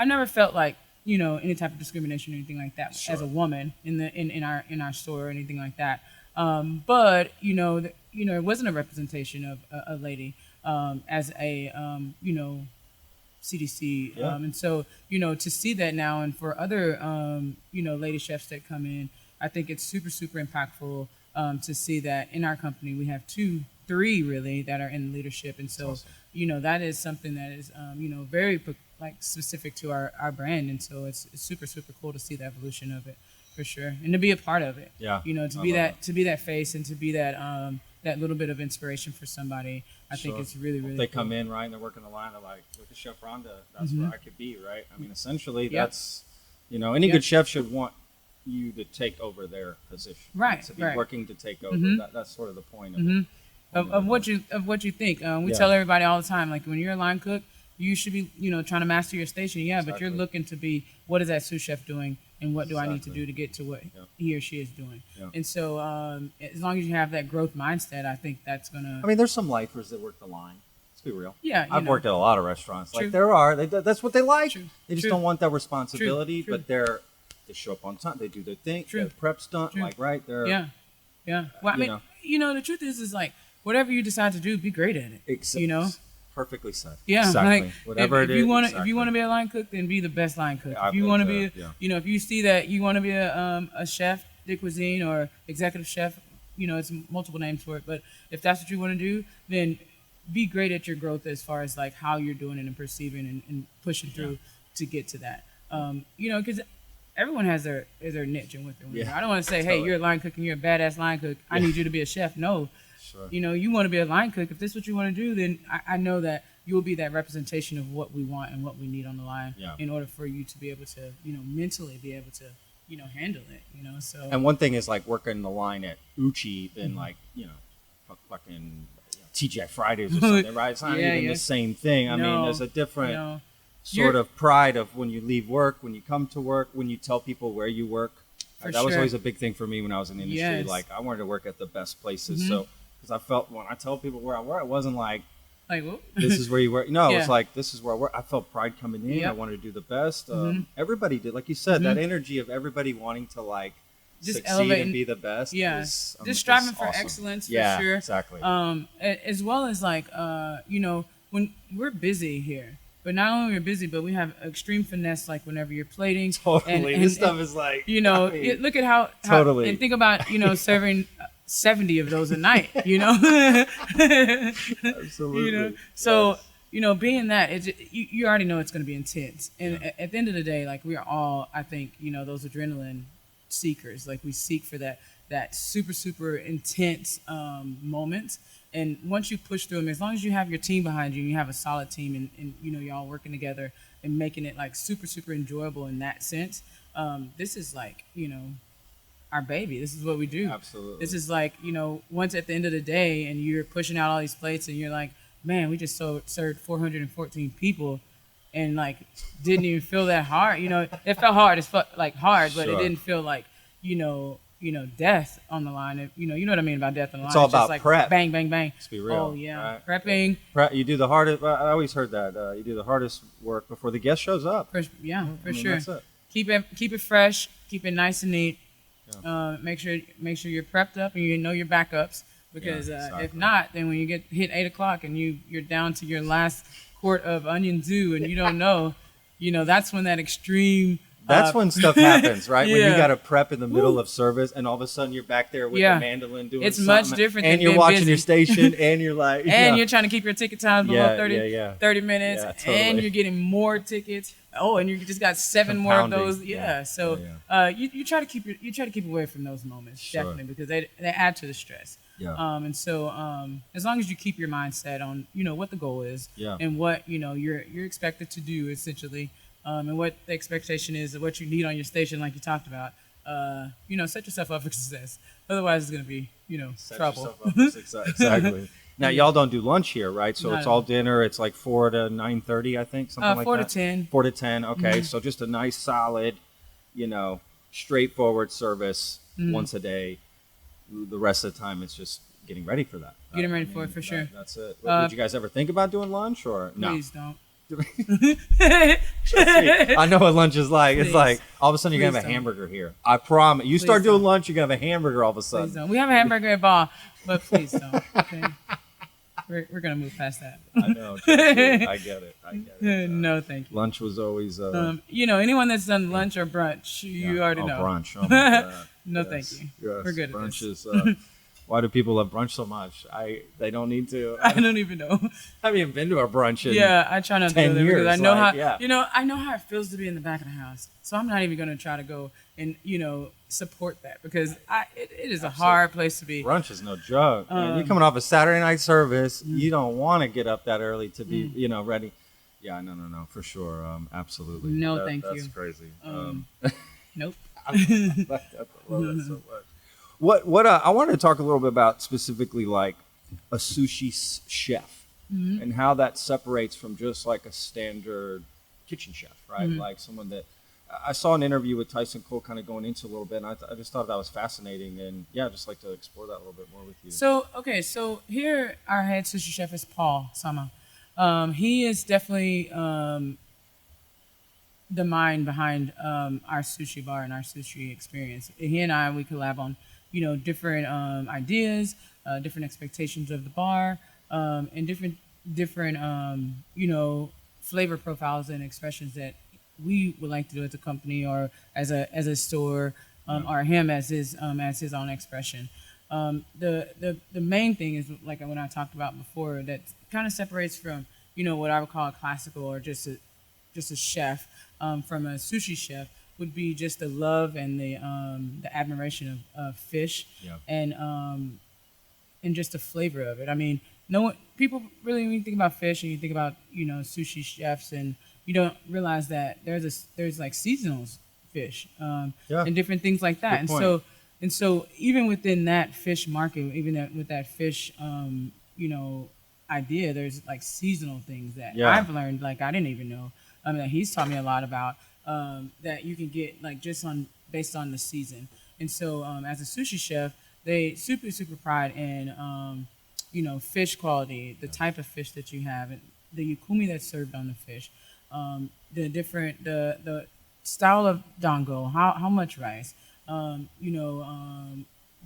Speaker 1: I never felt like, you know, any type of discrimination or anything like that as a woman in our store or anything like that. But you know, it wasn't a representation of a lady as a you know, CDC.
Speaker 2: Yeah.
Speaker 1: And so, you know, to see that now and for other, you know, lady chefs that come in, I think it's super impactful to see that in our company we have two 3 really that are in leadership, and so
Speaker 2: awesome.
Speaker 1: that is something that is very like specific to our brand, and so it's super super cool to see the evolution of it for sure, and to be a part of it.
Speaker 2: Yeah,
Speaker 1: To be that face and to be that little bit of inspiration for somebody. I think
Speaker 2: Sure.
Speaker 1: it's really really.
Speaker 2: They
Speaker 1: cool.
Speaker 2: come in, right, and they're working the line. They're like, look at Chef Rhonda. That's where I could be, right? I mean, essentially,
Speaker 1: Yep.
Speaker 2: that's, any
Speaker 1: Yep.
Speaker 2: good chef should want you to take over their position.
Speaker 1: Right,
Speaker 2: To be
Speaker 1: right.
Speaker 2: working to take over. That's sort of the point of it.
Speaker 1: Of what you think. We
Speaker 2: Yeah.
Speaker 1: tell everybody all the time, like when you're a line cook, you should be trying to master your station. Yeah, but you're
Speaker 2: Exactly.
Speaker 1: looking to be, what is that sous chef doing, and what do I need to
Speaker 2: Exactly.
Speaker 1: do to get to what
Speaker 2: Yeah.
Speaker 1: he or she is doing.
Speaker 2: Yeah.
Speaker 1: And so as long as you have that growth mindset, I think that's gonna.
Speaker 2: I mean, there's some lifers that work the line. Let's be real.
Speaker 1: Yeah,
Speaker 2: I've worked at a lot of restaurants.
Speaker 1: True.
Speaker 2: Like there are, that's what they like.
Speaker 1: True.
Speaker 2: They just
Speaker 1: True.
Speaker 2: don't want that responsibility,
Speaker 1: True.
Speaker 2: but they show up on time. They do their thing.
Speaker 1: True.
Speaker 2: Their prep's done.
Speaker 1: True.
Speaker 2: Like right there.
Speaker 1: Yeah. Well, I mean, the truth is like whatever you decide to do, be great at it.
Speaker 2: Perfectly said.
Speaker 1: Yeah,
Speaker 2: Exactly.
Speaker 1: like
Speaker 2: Whatever
Speaker 1: if
Speaker 2: it
Speaker 1: you
Speaker 2: is.
Speaker 1: want to
Speaker 2: exactly.
Speaker 1: if you want to be a line cook, then be the best line cook.
Speaker 2: Yeah,
Speaker 1: If you want to be,
Speaker 2: yeah.
Speaker 1: if you see that you want to be a chef de cuisine or executive chef, it's multiple names for it. But if that's what you want to do, then be great at your growth as far as like how you're doing it and perceiving and pushing through to get to that. Because everyone has their niche and what they're doing.
Speaker 2: Yeah,
Speaker 1: I don't want to say, hey,
Speaker 2: totally.
Speaker 1: you're a line cook and you're a badass line cook. I need you to be a chef. No.
Speaker 2: Sure.
Speaker 1: You want to be a line cook. If this is what you want to do, then I know that you'll be that representation of what we want and what we need on the line
Speaker 2: Yeah.
Speaker 1: in order for you to be able to, mentally be able to, handle it, so.
Speaker 2: And one thing is like working the line at Uchi than like, fucking TGI Fridays or something, right? It's not
Speaker 1: Yeah,
Speaker 2: even
Speaker 1: yeah.
Speaker 2: the same thing. I mean,
Speaker 1: No,
Speaker 2: there's a different
Speaker 1: no.
Speaker 2: sort
Speaker 1: You're-
Speaker 2: of pride of when you leave work, when you come to work, when you tell people where you work.
Speaker 1: For
Speaker 2: That was
Speaker 1: sure.
Speaker 2: always a big thing for me when I was in the industry.
Speaker 1: Yes.
Speaker 2: Like I wanted to work at the best places. So, because I felt when I tell people where I work, it wasn't like,
Speaker 1: Like, whoop.
Speaker 2: this is where you work. No,
Speaker 1: Yeah.
Speaker 2: it's like, this is where I work. I felt pride coming in. I
Speaker 1: Yep.
Speaker 2: wanted to do the best. Everybody did. Like you said, that energy of everybody wanting to like
Speaker 1: Just
Speaker 2: succeed
Speaker 1: elevating-
Speaker 2: and be the best.
Speaker 1: Yeah.
Speaker 2: Is,
Speaker 1: Just striving
Speaker 2: is
Speaker 1: for
Speaker 2: awesome.
Speaker 1: excellence, for
Speaker 2: Yeah,
Speaker 1: sure.
Speaker 2: exactly.
Speaker 1: As well as like, when we're busy here, but not only we're busy, but we have extreme finesse, like whenever you're plating.
Speaker 2: Totally.
Speaker 1: And-
Speaker 2: This
Speaker 1: and-
Speaker 2: stuff is like, I mean,
Speaker 1: Look at how
Speaker 2: Totally.
Speaker 1: and think about, serving 70 of those a night,
Speaker 2: absolutely.
Speaker 1: So, being that, you already know it's going to be intense. And at the end of the day, like we are all, I think, those adrenaline seekers. Like we seek for that super, super intense moments. And once you push through them, as long as you have your team behind you, and you have a solid team and y'all working together and making it like super, super enjoyable in that sense, this is like, our baby. This is what we do.
Speaker 2: Absolutely.
Speaker 1: This is like, once at the end of the day and you're pushing out all these plates and you're like, man, we just served 414 people and like didn't even feel that hard. It felt hard as fuck, like hard, but it
Speaker 2: Sure.
Speaker 1: didn't feel like, death on the line. You know what I mean about death on the line.
Speaker 2: It's all
Speaker 1: just
Speaker 2: about
Speaker 1: like
Speaker 2: prep.
Speaker 1: Bang, bang, bang.
Speaker 2: Let's be real,
Speaker 1: Oh yeah,
Speaker 2: right?
Speaker 1: prepping.
Speaker 2: You do the hardest. I always heard that. You do the hardest work before the guest shows up.
Speaker 1: For
Speaker 2: I mean,
Speaker 1: sure.
Speaker 2: that's it.
Speaker 1: Keep it fresh. Keep it nice and neat. Make sure you're prepped up and you know your backups, because
Speaker 2: Yeah, exactly.
Speaker 1: if not, then when you hit 8 o'clock and you're down to your last quart of onion zoo and you don't know, that's when that extreme.
Speaker 2: That's when stuff happens, right? When you
Speaker 1: Yeah.
Speaker 2: got to prep in the middle of service, and all of a sudden you're back there with
Speaker 1: Yeah.
Speaker 2: the mandolin doing
Speaker 1: It's
Speaker 2: something,
Speaker 1: much different
Speaker 2: and
Speaker 1: than
Speaker 2: you're
Speaker 1: being
Speaker 2: watching
Speaker 1: busy.
Speaker 2: your station, and you're like,
Speaker 1: And you're trying to keep your ticket time below
Speaker 2: Yeah,
Speaker 1: 30,
Speaker 2: yeah.
Speaker 1: 30 minutes,
Speaker 2: Yeah, totally.
Speaker 1: and you're getting more tickets. Oh, and you just got 7 more of
Speaker 2: Compounding.
Speaker 1: those. Yeah.
Speaker 2: Yeah.
Speaker 1: So you try to keep away from those moments,
Speaker 2: Sure.
Speaker 1: definitely, because they add to the stress.
Speaker 2: Yeah.
Speaker 1: And so as long as you keep your mindset on what the goal is,
Speaker 2: Yeah.
Speaker 1: and what you're expected to do essentially, and what the expectation is of what you need on your station, like you talked about, set yourself up for success. Otherwise, it's gonna be
Speaker 2: Set
Speaker 1: trouble.
Speaker 2: yourself up for success. Exactly. Now y'all don't do lunch here, right? So
Speaker 1: Not
Speaker 2: it's
Speaker 1: at
Speaker 2: all
Speaker 1: all.
Speaker 2: dinner. It's like 4 to 9:30, I think, something like
Speaker 1: 4 to
Speaker 2: that.
Speaker 1: 10.
Speaker 2: 4 to 10. Okay, so just a nice, solid, straightforward service once a day. The rest of the time, it's just getting ready for that.
Speaker 1: Getting ready for it, for sure.
Speaker 2: That's it. Did you guys ever think about doing lunch or no?
Speaker 1: Please don't.
Speaker 2: I know what lunch is like. It's
Speaker 1: Please.
Speaker 2: like all of a sudden you're gonna have
Speaker 1: Please
Speaker 2: a
Speaker 1: don't.
Speaker 2: hamburger here. I promise. You start
Speaker 1: Please
Speaker 2: doing
Speaker 1: don't.
Speaker 2: lunch, you're gonna have a hamburger all of a
Speaker 1: Please
Speaker 2: sudden.
Speaker 1: don't. We have a hamburger at bar, but please don't. Okay. We're gonna move past that.
Speaker 2: I know. trust me. I get it.
Speaker 1: No, thank you.
Speaker 2: Lunch was always.
Speaker 1: Anyone that's done lunch or brunch, you already know.
Speaker 2: Brunch. Oh my God.
Speaker 1: No,
Speaker 2: Yes,
Speaker 1: thank you.
Speaker 2: Yes.
Speaker 1: We're good at
Speaker 2: Brunch
Speaker 1: this.
Speaker 2: is. Why do people love brunch so much? They don't need to.
Speaker 1: I don't even know.
Speaker 2: I haven't even been to a brunch in
Speaker 1: Yeah, I try not to
Speaker 2: 10
Speaker 1: go there because I
Speaker 2: years,
Speaker 1: know
Speaker 2: like,
Speaker 1: how
Speaker 2: yeah.
Speaker 1: I know how it feels to be in the back of the house. So I'm not even going to try to go and support that because it is a hard place to be.
Speaker 2: Brunch is no joke. Man, you're coming off a Saturday night service. You don't want to get up that early to be, ready. Yeah, no, for sure. Absolutely.
Speaker 1: No, thank you.
Speaker 2: That's crazy.
Speaker 1: Nope.
Speaker 2: I love that so much. What I wanted to talk a little bit about specifically like a sushi chef and how that separates from just like a standard kitchen chef, right? Like someone that I saw an interview with Tyson Cole kind of going into a little bit, and I just thought that was fascinating, and yeah, I'd just like to explore that a little bit more with you.
Speaker 1: So here our head sushi chef is Paul Sama. He is definitely the mind behind our sushi bar and our sushi experience. He and we collab on different ideas, different expectations of the bar, and different flavor profiles and expressions that we would like to do as a company or as a store, or him as his own expression. The main thing is like when I talked about before that kind of separates from what I would call a classical or just a chef from a sushi chef would be just the love and the admiration of fish and just the flavor of it. I mean, people really when you think about fish and you think about sushi chefs and you don't realize that there's like seasonal fish and different things like that. And so even within that fish market, with that fish idea, there's like seasonal things that I've learned like I didn't even know. That he's taught me a lot about that you can get like based on the season. And so as a sushi chef, they super pride in fish quality, the type of fish that you have, and the yukumi that's served on the fish, the style of dango, how much rice,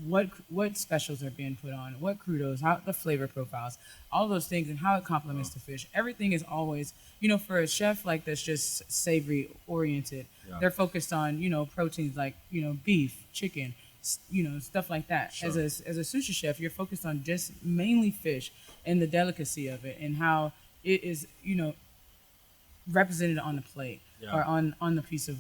Speaker 1: what specials are being put on, what crudos, how the flavor profiles, all those things, and how it complements the fish. Everything is always, for a chef like that's just savory oriented, they're focused on, proteins like, beef, chicken, stuff like that.
Speaker 2: Sure.
Speaker 1: As a sushi chef, you're focused on just mainly fish and the delicacy of it and how it is, represented on the plate or on the piece of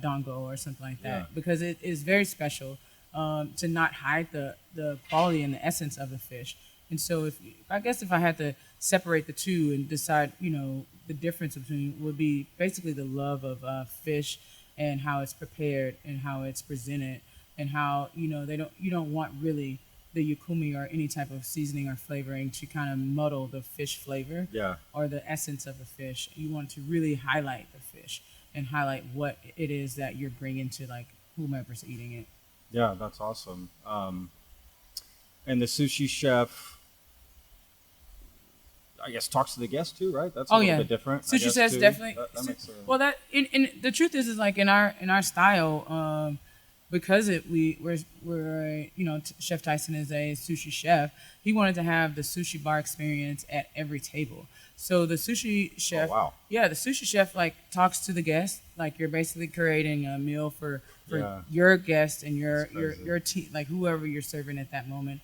Speaker 1: dango or something like that, because it is very special. To not hide the quality and the essence of the fish. And so if I had to separate the two and decide, the difference between would be basically the love of fish and how it's prepared and how it's presented and how, you don't want really the yukumi or any type of seasoning or flavoring to kind of muddle the fish flavor or the essence of the fish. You want to really highlight the fish and highlight what it is that you're bringing to like whomever's eating it.
Speaker 2: Yeah, that's awesome. And the sushi chef, I guess, talks to the guest too, right? That's a little bit different.
Speaker 1: Sushi chefs definitely.
Speaker 2: That makes sense.
Speaker 1: Well, that in the truth is like in our style, because we're Chef Tyson is a sushi chef. He wanted to have the sushi bar experience at every table. So the sushi chef, the sushi chef like talks to the guest, like you're basically creating a meal for your guest and your team, like whoever you're serving at that moment,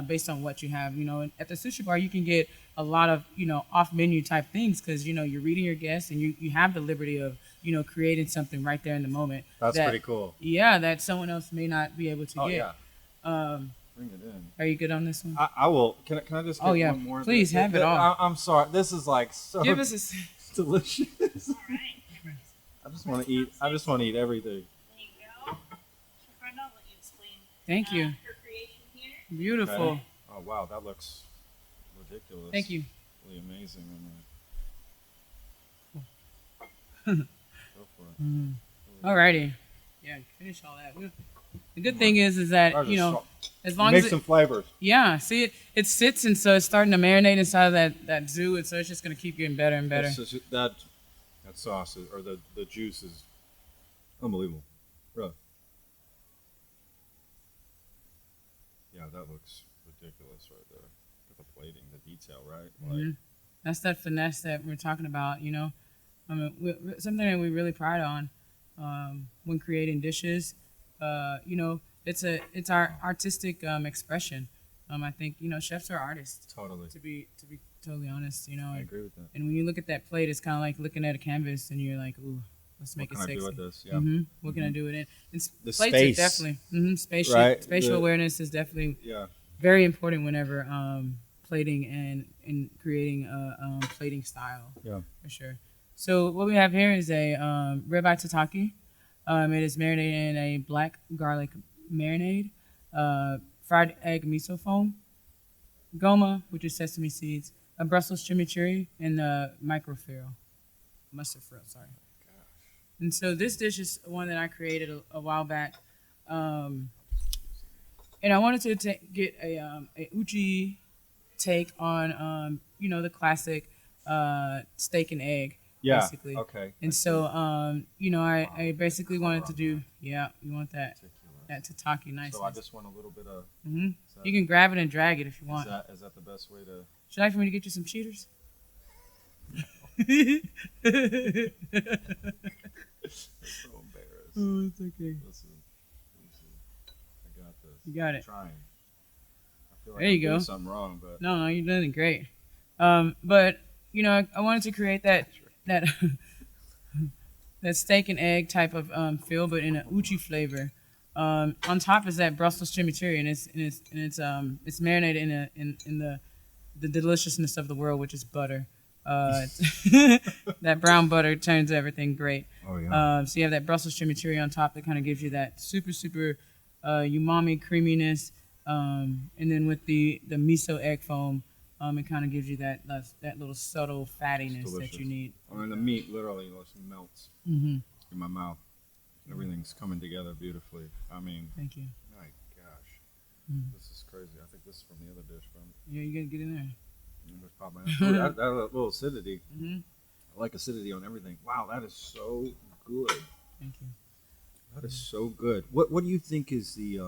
Speaker 1: based on what you have. And at the sushi bar, you can get a lot of off menu type things because you're reading your guests and you have the liberty of creating something right there in the moment.
Speaker 2: That's pretty cool.
Speaker 1: Yeah, that someone else may not be able to get.
Speaker 2: Yeah. Bring it in.
Speaker 1: Are you good on this one?
Speaker 2: I will. Can I just get one more?
Speaker 1: Please have it all.
Speaker 2: I'm sorry. This is like so
Speaker 1: Give us
Speaker 2: delicious.
Speaker 4: All right.
Speaker 2: I just want to eat. I just want to eat everything.
Speaker 4: There you go. Chef Brenda, I'll let you explain.
Speaker 1: Thank you.
Speaker 4: Her creation here.
Speaker 1: Beautiful.
Speaker 2: Okay. Oh wow, that looks ridiculous.
Speaker 1: Thank you.
Speaker 2: Really amazing. Go for it.
Speaker 1: Alrighty. Yeah, finish all that. The good thing is that as long
Speaker 2: make
Speaker 1: as
Speaker 2: some flavors.
Speaker 1: see it sits and so it's starting to marinate inside of that zoo, and so it's just gonna keep getting better and better.
Speaker 2: That sauce or the juice is unbelievable. Really. Yeah, that looks ridiculous right there. With the plating, the detail, right? Like,
Speaker 1: That's that finesse that we're talking about. I mean, something that we really pride on when creating dishes. It's our artistic expression. I think chefs are artists.
Speaker 2: Totally.
Speaker 1: To be totally honest,
Speaker 2: I agree with that.
Speaker 1: And when you look at that plate, it's kind of like looking at a canvas, and you're like, ooh, let's make
Speaker 2: What
Speaker 1: it
Speaker 2: can I
Speaker 1: sexy.
Speaker 2: do with this? Yeah.
Speaker 1: What can I do with it? And
Speaker 2: The
Speaker 1: plates
Speaker 2: space.
Speaker 1: are definitely spatial.
Speaker 2: Right,
Speaker 1: Spatial
Speaker 2: the-
Speaker 1: awareness is definitely
Speaker 2: Yeah.
Speaker 1: very important whenever plating and creating a plating style.
Speaker 2: Yeah.
Speaker 1: For sure. So what we have here is a ribeye tataki. It is marinated in a black garlic marinade, fried egg miso foam, goma, which is sesame seeds, a Brussels chimichurri, and mustard frill. Sorry. And so this dish is one that I created a while back, and I wanted to get a uchi take on the classic steak and egg.
Speaker 2: Yeah.
Speaker 1: Basically.
Speaker 2: Okay.
Speaker 1: And so, I basically wanted to do, you want that tataki nice.
Speaker 2: So I just want a little bit of.
Speaker 1: hmm
Speaker 2: Is that,
Speaker 1: You can grab it and drag it if you want.
Speaker 2: is that the best way to?
Speaker 1: Should I like for me to get you some cheaters?
Speaker 2: So embarrassed.
Speaker 1: Oh, it's okay.
Speaker 2: Listen. I got this.
Speaker 1: You got it.
Speaker 2: I'm trying. I feel like
Speaker 1: There you
Speaker 2: I'm doing
Speaker 1: go.
Speaker 2: something wrong, but
Speaker 1: No, you're doing great. But I wanted to create that that steak and egg type of feel, but in an uchi flavor. On top is that Brussels chimichurri, and it's marinated in the deliciousness of the world, which is butter. That brown butter turns everything great.
Speaker 2: oh yeah.
Speaker 1: So you have that Brussels chimichurri on top that kind of gives you that super umami creaminess, and then with the miso egg foam, it kind of gives you that little subtle fattiness that
Speaker 2: delicious.
Speaker 1: you need.
Speaker 2: I mean, the meat literally just melts in my mouth. Everything's coming together beautifully. I mean,
Speaker 1: Thank you.
Speaker 2: my gosh, this is crazy. I think this is from the other dish.
Speaker 1: Yeah, you gotta get in there.
Speaker 2: Just pop my that little acidity.
Speaker 1: Mm-hmm.
Speaker 2: I like acidity on everything. Wow, that is so good.
Speaker 1: Thank you.
Speaker 2: That is so good. What do you think is the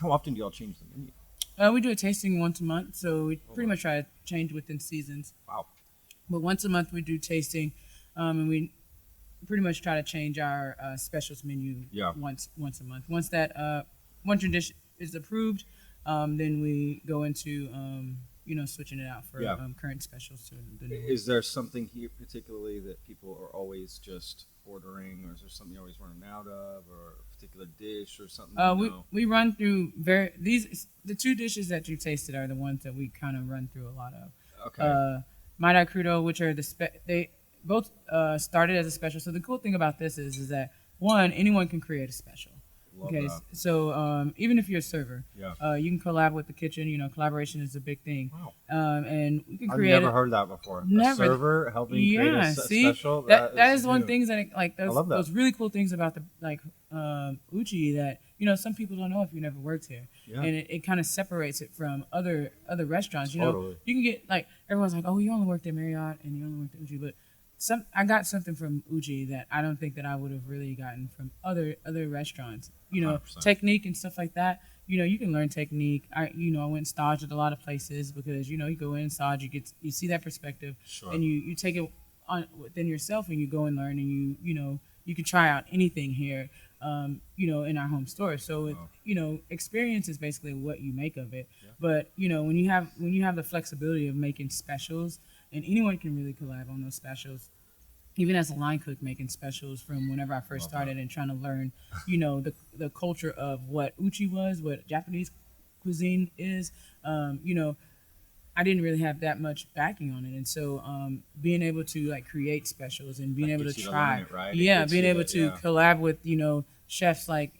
Speaker 2: how often do y'all change the menu?
Speaker 1: We do a tasting once a month, so we pretty much try to change within seasons.
Speaker 2: Wow.
Speaker 1: But once a month we do tasting, and we pretty much try to change our specials menu
Speaker 2: Yeah.
Speaker 1: once a month. Once your dish is approved, then we go into switching it out for
Speaker 2: Yeah.
Speaker 1: current specials to the new.
Speaker 2: Is there something here particularly that people are always just ordering, or is there something you're always running out of, or a particular dish or something?
Speaker 1: We run through the two dishes that you tasted are the ones that we kind of run through a lot of.
Speaker 2: Okay.
Speaker 1: Maidai Crudo, which are they both started as a special. So the cool thing about this is that one, anyone can create a special.
Speaker 2: Love
Speaker 1: Okay,
Speaker 2: that.
Speaker 1: so even if you're a server,
Speaker 2: Yeah.
Speaker 1: you can collab with the kitchen. Collaboration is a big thing.
Speaker 2: Wow.
Speaker 1: And we can
Speaker 2: I've
Speaker 1: create.
Speaker 2: never heard that before.
Speaker 1: Never.
Speaker 2: A server helping create a
Speaker 1: Yeah, see,
Speaker 2: special.
Speaker 1: that is one
Speaker 2: new.
Speaker 1: thing that like
Speaker 2: I love that.
Speaker 1: those really cool things about the uchi that some people don't know if you never worked here,
Speaker 2: Yeah.
Speaker 1: and it kind of separates it from other restaurants.
Speaker 2: Totally.
Speaker 1: You can get like everyone's like, oh, you only worked at Marriott and you only worked at uchi, but I got something from uchi that I don't think that I would have really gotten from other restaurants.
Speaker 2: 100%.
Speaker 1: Technique and stuff like that. You can learn technique. I went and staged at a lot of places because you go in and stage, you see that perspective,
Speaker 2: Sure.
Speaker 1: and you take it on within yourself, and you go and learn, and you can try out anything here, in our home store. So experience is basically what you make of it.
Speaker 2: Yeah.
Speaker 1: But when you have the flexibility of making specials, and anyone can really collab on those specials. Even as a line cook, making specials from whenever I first
Speaker 2: Love
Speaker 1: started and trying to learn, the culture of what uchi was, what Japanese cuisine is, I didn't really have that much backing on it, and so being able to like create specials and being
Speaker 2: That
Speaker 1: able to
Speaker 2: gets you to
Speaker 1: try,
Speaker 2: learn it, right? It
Speaker 1: yeah,
Speaker 2: gets
Speaker 1: being
Speaker 2: you
Speaker 1: able
Speaker 2: to-
Speaker 1: to
Speaker 2: yeah.
Speaker 1: collab with chefs like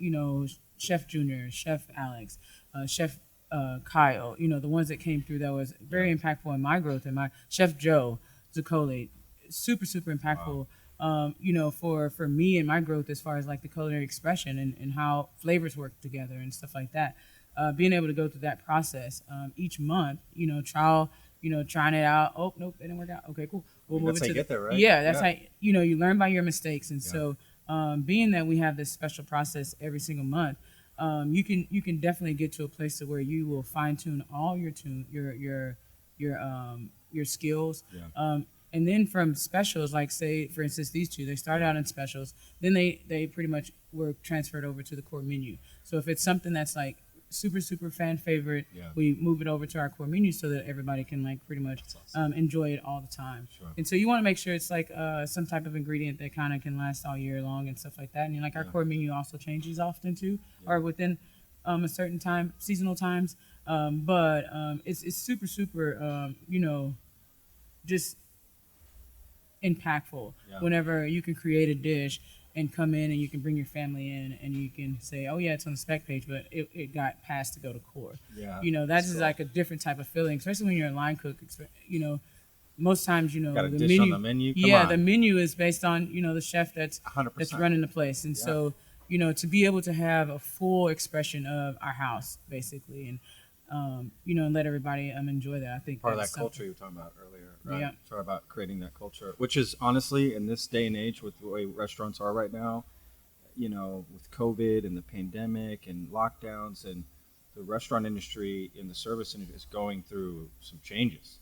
Speaker 1: Chef Junior, Chef Alex, Chef Kyle, the ones that came through that was very impactful in my growth, and my Chef Joe Zuccoli, super impactful. For me and my growth as far as like the culinary expression and how flavors work together and stuff like that. Being able to go through that process each month, trying it out. Oh, nope, it didn't work out. Okay, cool. We'll move
Speaker 2: That's
Speaker 1: it
Speaker 2: how
Speaker 1: to
Speaker 2: you get there, right?
Speaker 1: Yeah, that's
Speaker 2: Yeah.
Speaker 1: how you learn by your mistakes. And so, being that we have this special process every single month, you can definitely get to a place to where you will fine tune all your skills.
Speaker 2: Yeah.
Speaker 1: And then from specials, like say for instance these two, they started out in specials, then they pretty much were transferred over to the core menu. So if it's something that's like super fan favorite.
Speaker 2: Yeah.
Speaker 1: We move it over to our core menu so that everybody can like pretty much enjoy it all the time.
Speaker 2: Sure.
Speaker 1: And so you want to make sure it's like some type of ingredient that kind of can last all year long and stuff like that. And like our core menu also changes often too, or within a certain time, seasonal times. But it's super just impactful whenever you can create a dish and come in and you can bring your family in and you can say, oh yeah, it's on the spec page, but it got passed to go to core.
Speaker 2: Yeah.
Speaker 1: That's just like a different type of feeling, especially when you're a line cook. Most times,
Speaker 2: Got a
Speaker 1: the
Speaker 2: dish
Speaker 1: menu.
Speaker 2: on the menu? Come on.
Speaker 1: The menu is based on the chef that's
Speaker 2: 100%.
Speaker 1: running the place, and so to be able to have a full expression of our house, basically, and and let everybody enjoy that. I think
Speaker 2: Part of
Speaker 1: that's
Speaker 2: that culture you were talking about earlier, right?
Speaker 1: Yeah.
Speaker 2: Talking about creating that culture, which is honestly in this day and age with the way restaurants are right now, with COVID and the pandemic and lockdowns, and the restaurant industry and the service industry is going through some changes.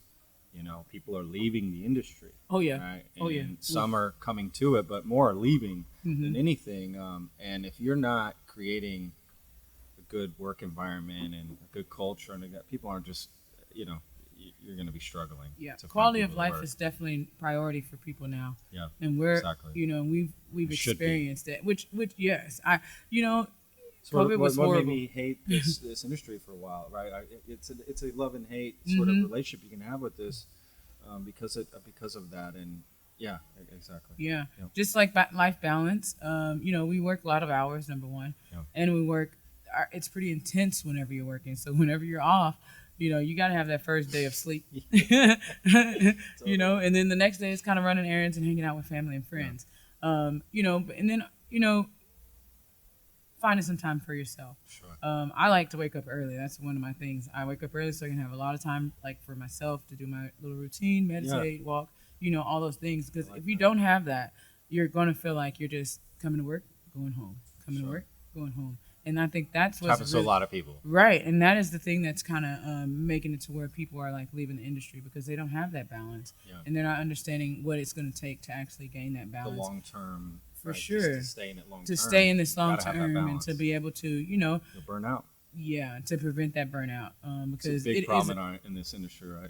Speaker 2: People are leaving the industry.
Speaker 1: Oh yeah.
Speaker 2: Right?
Speaker 1: Oh yeah.
Speaker 2: And some are coming to it, but more are leaving than anything. And if you're not creating a good work environment and a good culture, and that people aren't just, you're going to be struggling.
Speaker 1: Yeah,
Speaker 2: to find
Speaker 1: quality of
Speaker 2: people to
Speaker 1: life
Speaker 2: work.
Speaker 1: is definitely a priority for people now.
Speaker 2: Yeah,
Speaker 1: and we're
Speaker 2: exactly.
Speaker 1: We've
Speaker 2: It should be.
Speaker 1: experienced that. Which yes,
Speaker 2: So
Speaker 1: COVID was
Speaker 2: what made
Speaker 1: horrible.
Speaker 2: me hate this industry for a while, right? It's a love and hate sort of relationship you can have with this because of that, and yeah, exactly.
Speaker 1: Yeah,
Speaker 2: Yep.
Speaker 1: just like life balance. We work a lot of hours, number one, and we work. It's pretty intense whenever you're working. So whenever you're off, you got to have that first day of sleep. And then the next day is kind of running errands and hanging out with family and friends. And then finding some time for yourself.
Speaker 2: Sure.
Speaker 1: I like to wake up early. That's one of my things. I wake up early so I can have a lot of time, like for myself, to do my little routine, meditate, walk, all those things. Because if you don't have that, you're going to feel like you're just coming to work, going home, coming to work, going home. And I think that's what's
Speaker 2: Happens to a lot of people.
Speaker 1: Right, and that is the thing that's kind of making it to where people are like leaving the industry because they don't have that balance, and they're not understanding what it's going to take to actually gain that
Speaker 2: The
Speaker 1: balance.
Speaker 2: long term,
Speaker 1: For
Speaker 2: right,
Speaker 1: sure.
Speaker 2: just to stay in it long term.
Speaker 1: To stay in this long
Speaker 2: Gotta have that
Speaker 1: term and
Speaker 2: balance.
Speaker 1: to be able to,
Speaker 2: You'll burn out.
Speaker 1: to prevent that burnout.
Speaker 2: It's
Speaker 1: Because
Speaker 2: a big
Speaker 1: it is,
Speaker 2: problem in this industry, right?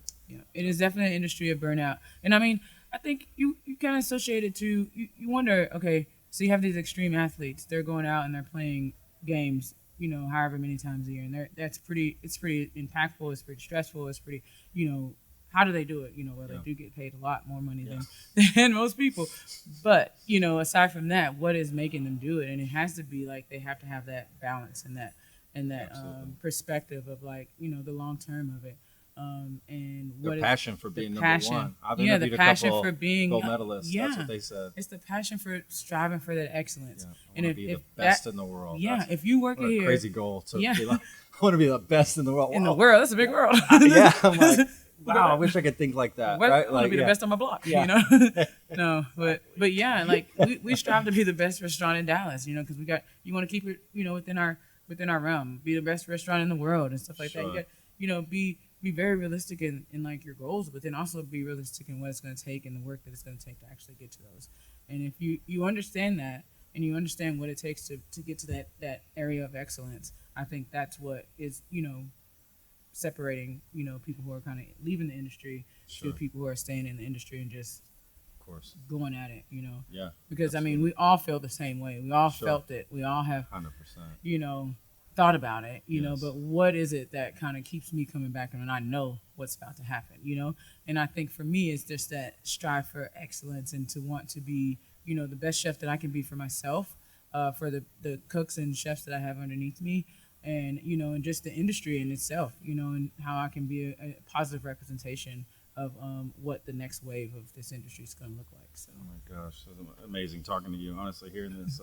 Speaker 1: it is definitely an industry of burnout. And I mean, I think you kind of associate it to, you wonder, okay, so you have these extreme athletes, they're going out and they're playing games, however many times a year, and it's pretty impactful, it's pretty stressful, it's pretty, how do they do it? Well, they do get paid a lot more money than most people. But, aside from that, what is making them do it? And it has to be like they have to have that balance and that perspective of like, the long term of it. And
Speaker 2: Their passion for being number
Speaker 1: passion.
Speaker 2: one. I've
Speaker 1: Yeah, the
Speaker 2: interviewed a
Speaker 1: passion
Speaker 2: couple
Speaker 1: for being
Speaker 2: gold medalists.
Speaker 1: yeah.
Speaker 2: That's what they said.
Speaker 1: It's the passion for striving for that excellence.
Speaker 2: Yeah, I
Speaker 1: And
Speaker 2: want to be the best in the world. That's
Speaker 1: if you work
Speaker 2: what a
Speaker 1: here
Speaker 2: crazy goal to
Speaker 1: Yeah.
Speaker 2: be like, I want to be the best in the world.
Speaker 1: in the
Speaker 2: Wow.
Speaker 1: world, that's a big world.
Speaker 2: Yeah, I'm like, wow, I wish I could think like that.
Speaker 1: What-
Speaker 2: Right?
Speaker 1: I want to be the best on my block.
Speaker 2: Yeah.
Speaker 1: No, but yeah, like we strive to be the best restaurant in Dallas. Because you want to keep it, within our realm, be the best restaurant in the world and stuff like that.
Speaker 2: Sure.
Speaker 1: You got, be very realistic in like your goals, but then also be realistic in what it's going to take and the work that it's going to take to actually get to those. And if you understand that and you understand what it takes to get to that area of excellence, I think that's what is, separating, people who are kind of leaving the industry
Speaker 2: Sure.
Speaker 1: to people who are staying in the industry and just
Speaker 2: Of course.
Speaker 1: going at it,
Speaker 2: Yeah.
Speaker 1: Because I mean, we all feel the same way. We all
Speaker 2: Sure.
Speaker 1: felt it. We all have,
Speaker 2: 100%.
Speaker 1: thought about it,
Speaker 2: Yes.
Speaker 1: but what is it that kind of keeps me coming back and I know what's about to happen, And I think for me, it's just that strive for excellence and to want to be, the best chef that I can be for myself, for the cooks and chefs that I have underneath me, and, and just the industry in itself, and how I can be a positive representation of what the next wave of this industry is going to look like. So.
Speaker 2: Oh my gosh, it's amazing talking to you. Honestly, hearing this,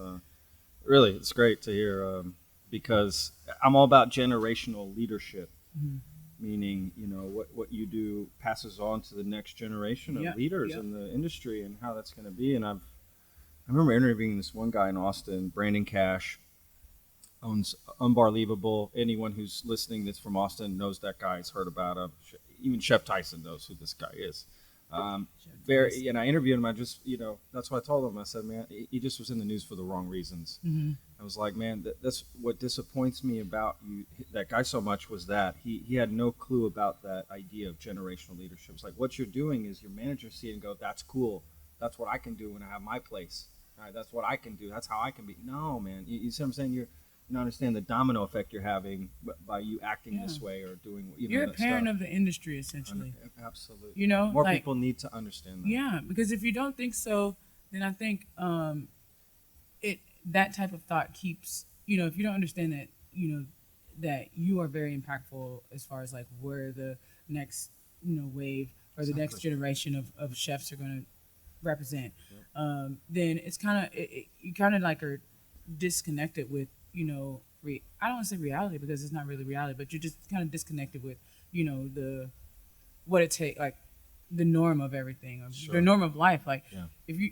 Speaker 2: really, it's great to hear because I'm all about generational leadership, meaning what you do passes on to the next generation of leaders in the industry and how that's going to be. And I remember interviewing this one guy in Austin, Brandon Cash, owns Unbelievable. Anyone who's listening that's from Austin knows that guy, has heard about him. Even Chef Tyson knows who this guy is. Very, and I interviewed him. I just, that's what I told him. I said, man, he just was in the news for the wrong reasons.
Speaker 1: Mm-hmm.
Speaker 2: I was like, man, that's what disappoints me about you, that guy so much, was that he had no clue about that idea of generational leadership. It's like, what you're doing is your managers see it and go, that's cool. That's what I can do when I have my place. All right, that's what I can do. That's how I can be. No, man. You see what I'm saying? You don't understand the domino effect you're having by you acting this way or doing,
Speaker 1: You're a
Speaker 2: that
Speaker 1: parent
Speaker 2: stuff.
Speaker 1: of the industry, essentially.
Speaker 2: Absolutely.
Speaker 1: More
Speaker 2: people need to understand that.
Speaker 1: Yeah, because if you don't think so, then I think that type of thought keeps, if you don't understand that, that you are very impactful as far as like where the next, wave or the next generation of chefs are going to represent, then it's kind of, you kind of like are disconnected with, I don't want to say reality because it's not really reality, but you're just kind of disconnected with, what it takes, like the norm of everything, or the norm of life. Like if you,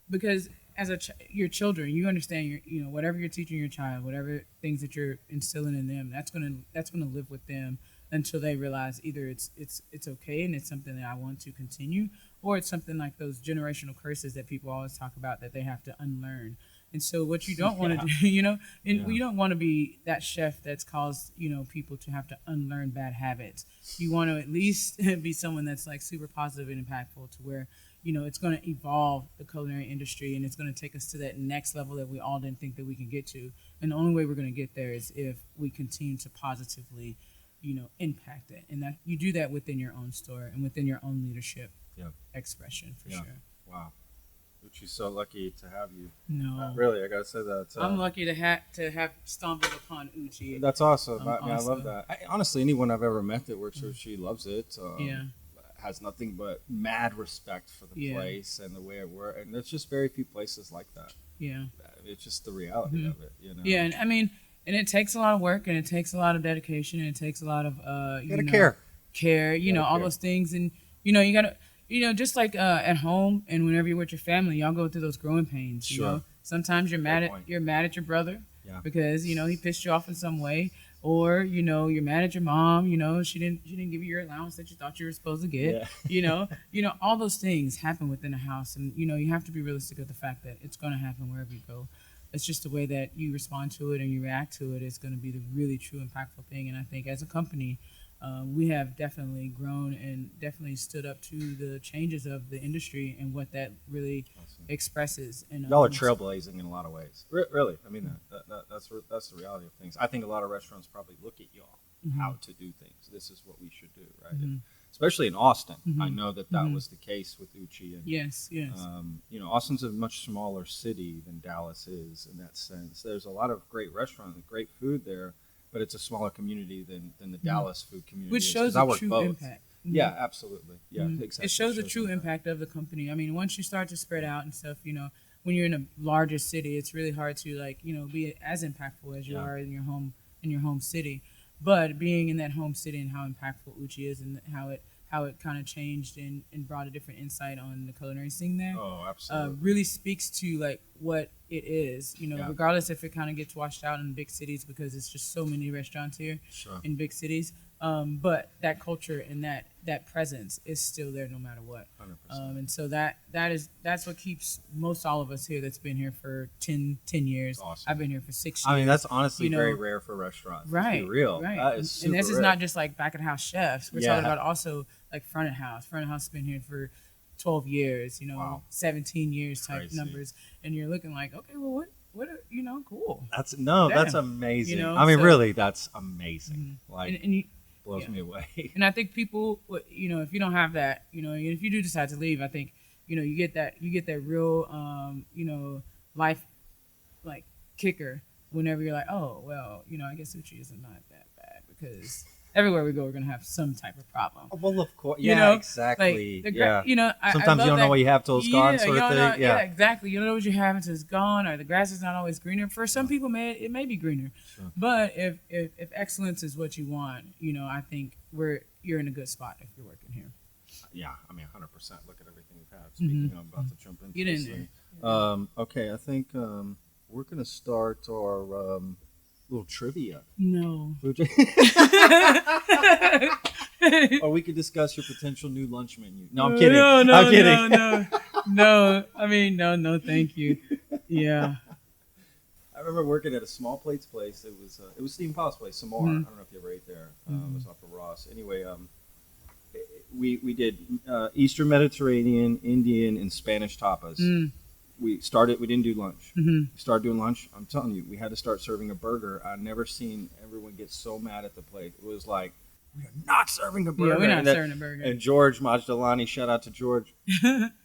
Speaker 1: because as your children, you understand whatever you're teaching your child, whatever things that you're instilling in them, that's gonna live with them until they realize either it's okay and it's something that I want to continue, or it's something like those generational curses that people always talk about that they have to unlearn. And so what you don't want to do, you don't want to be that chef that's caused, people to have to unlearn bad habits. You want to at least be someone that's like super positive and impactful to where, it's going to evolve the culinary industry and it's going to take us to that next level that we all didn't think that we can get to. And the only way we're going to get there is if we continue to positively, impact it. And that you do that within your own store and within your own leadership expression for sure.
Speaker 2: Wow. Uchi's so lucky to have you.
Speaker 1: No.
Speaker 2: Really, I gotta say that.
Speaker 1: I'm lucky to have stumbled upon Uchi.
Speaker 2: That's awesome. I love that. Honestly, anyone I've ever met that works for Uchi loves it. Has nothing but mad respect for the place and the way it works. And there's just very few places like that.
Speaker 1: Yeah.
Speaker 2: It's just the reality of it,
Speaker 1: Yeah, and I mean, and it takes a lot of work and it takes a lot of dedication and it takes a lot of care, all those things. And you gotta, just like at home and whenever you're with your family, y'all go through those growing pains. Sometimes you're mad at your brother because he pissed you off in some way, or you're mad at your mom. She didn't give you your allowance that you thought you were supposed to get. All those things happen within a house, and you have to be realistic of the fact that it's going to happen wherever you go. It's just the way that you respond to it and you react to it is going to be the really true impactful thing. And I think as a company, we have definitely grown and definitely stood up to the changes of the industry and what that really expresses. And
Speaker 2: y'all are trailblazing in a lot of ways. Really, I mean that's the reality of things. I think a lot of restaurants probably look at y'all how to do things. This is what we should do, right? And especially in Austin, I know that was the case with Uchi. And,
Speaker 1: yes.
Speaker 2: Austin's a much smaller city than Dallas is in that sense. There's a lot of great restaurants, and great food there. But it's a smaller community than the Dallas food community.
Speaker 1: Which shows the true impact.
Speaker 2: Yeah, absolutely. Yeah, exactly.
Speaker 1: It shows the true impact of the company. I mean, once you start to spread out and stuff, when you're in a larger city, it's really hard to be as impactful as you are in your home city. But being in that home city and how impactful Uchi is and how it kind of changed and brought a different insight on the culinary scene there.
Speaker 2: Oh, absolutely.
Speaker 1: Really speaks to what it is, regardless if it kind of gets washed out in big cities because it's just so many restaurants here in big cities. But that culture and that presence is still there no matter what.
Speaker 2: 100%.
Speaker 1: And so that's what keeps most all of us here that's been here for 10 years.
Speaker 2: Awesome.
Speaker 1: I've been here for 6 years.
Speaker 2: I mean, that's honestly very rare for restaurants.
Speaker 1: Right.
Speaker 2: To be real.
Speaker 1: Right.
Speaker 2: That is super
Speaker 1: and this is
Speaker 2: rare.
Speaker 1: not just like back of house chefs. We're talking about also like front of house. Front of house has been here for 12 years, 17 years type numbers. And you're looking like, okay, well, what cool.
Speaker 2: That's amazing. Really, that's amazing.
Speaker 1: And
Speaker 2: blows me away.
Speaker 1: And I think people, if you don't have that, if you do decide to leave, I think, you get that real, life like kicker whenever you're like, oh, well, I guess Uchi isn't not that bad because everywhere we go, we're going to have some type of problem.
Speaker 2: Oh, well, of course. Yeah, exactly.
Speaker 1: Sometimes
Speaker 2: you don't know what you have till it's gone sort of thing.
Speaker 1: Yeah, exactly. You don't know what you have until it's gone, or the grass is not always greener. For some people, it may be greener. Sure. But if excellence is what you want, I think you're in a good spot if you're working here.
Speaker 2: Yeah, I mean, 100%. Look at everything we've had. Speaking of, I'm about to jump into
Speaker 1: Get in
Speaker 2: there. Okay, I think we're going to start our little trivia.
Speaker 1: No.
Speaker 2: Or we could discuss your potential new lunch menu. No, I'm kidding.
Speaker 1: No,
Speaker 2: I'm kidding.
Speaker 1: no. I mean, no, thank you. Yeah.
Speaker 2: I remember working at a small plates place. It was Stephen Powell's place, Samora. I don't know if you ever ate there. It was off of Ross. Anyway, we did Eastern Mediterranean, Indian, and Spanish tapas. We didn't do lunch. We started doing lunch. I'm telling you, we had to start serving a burger. I've never seen everyone get so mad at the plate. It was like, we are not serving a burger.
Speaker 1: Yeah, we're not serving a burger.
Speaker 2: And George Majdalani, shout out to George,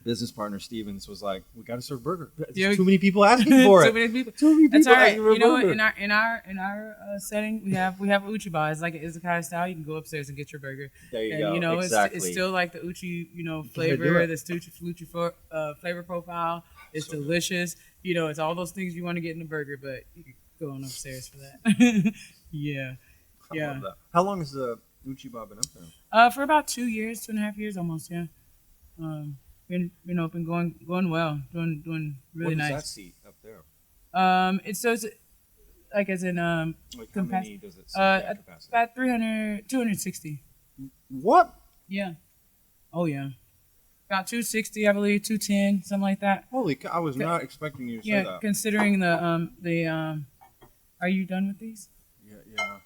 Speaker 2: business partner Stevens, was like, we got to serve burger. There's too many people asking for it.
Speaker 1: Too many people.
Speaker 2: Too many people
Speaker 1: That's all right.
Speaker 2: asking for a
Speaker 1: You know what?
Speaker 2: burger.
Speaker 1: In our setting, we have Uchiba. It's like an izakaya style. You can go upstairs and get your burger.
Speaker 2: There you
Speaker 1: And
Speaker 2: go.
Speaker 1: you know,
Speaker 2: Exactly.
Speaker 1: it's still like the uchi,
Speaker 2: do
Speaker 1: flavor,
Speaker 2: it.
Speaker 1: the uchi flavor profile. It's delicious. You know, it's all those things you want to get in a burger, but you can go on upstairs for that. Yeah.
Speaker 2: I
Speaker 1: Yeah.
Speaker 2: love that. How long has the Uchiba been up there?
Speaker 1: For about 2 years, 2.5 years almost, yeah. Been open, going well, doing really
Speaker 2: what does
Speaker 1: nice.
Speaker 2: that seat up there?
Speaker 1: It's like as in
Speaker 2: Like how many does it seat at capacity?
Speaker 1: about 260.
Speaker 2: What?
Speaker 1: Yeah. Oh yeah. About 260, I believe, 210, something like that.
Speaker 2: Holy cow, I was not expecting you to say
Speaker 1: Yeah,
Speaker 2: that.
Speaker 1: considering are you done with these?
Speaker 2: Yeah.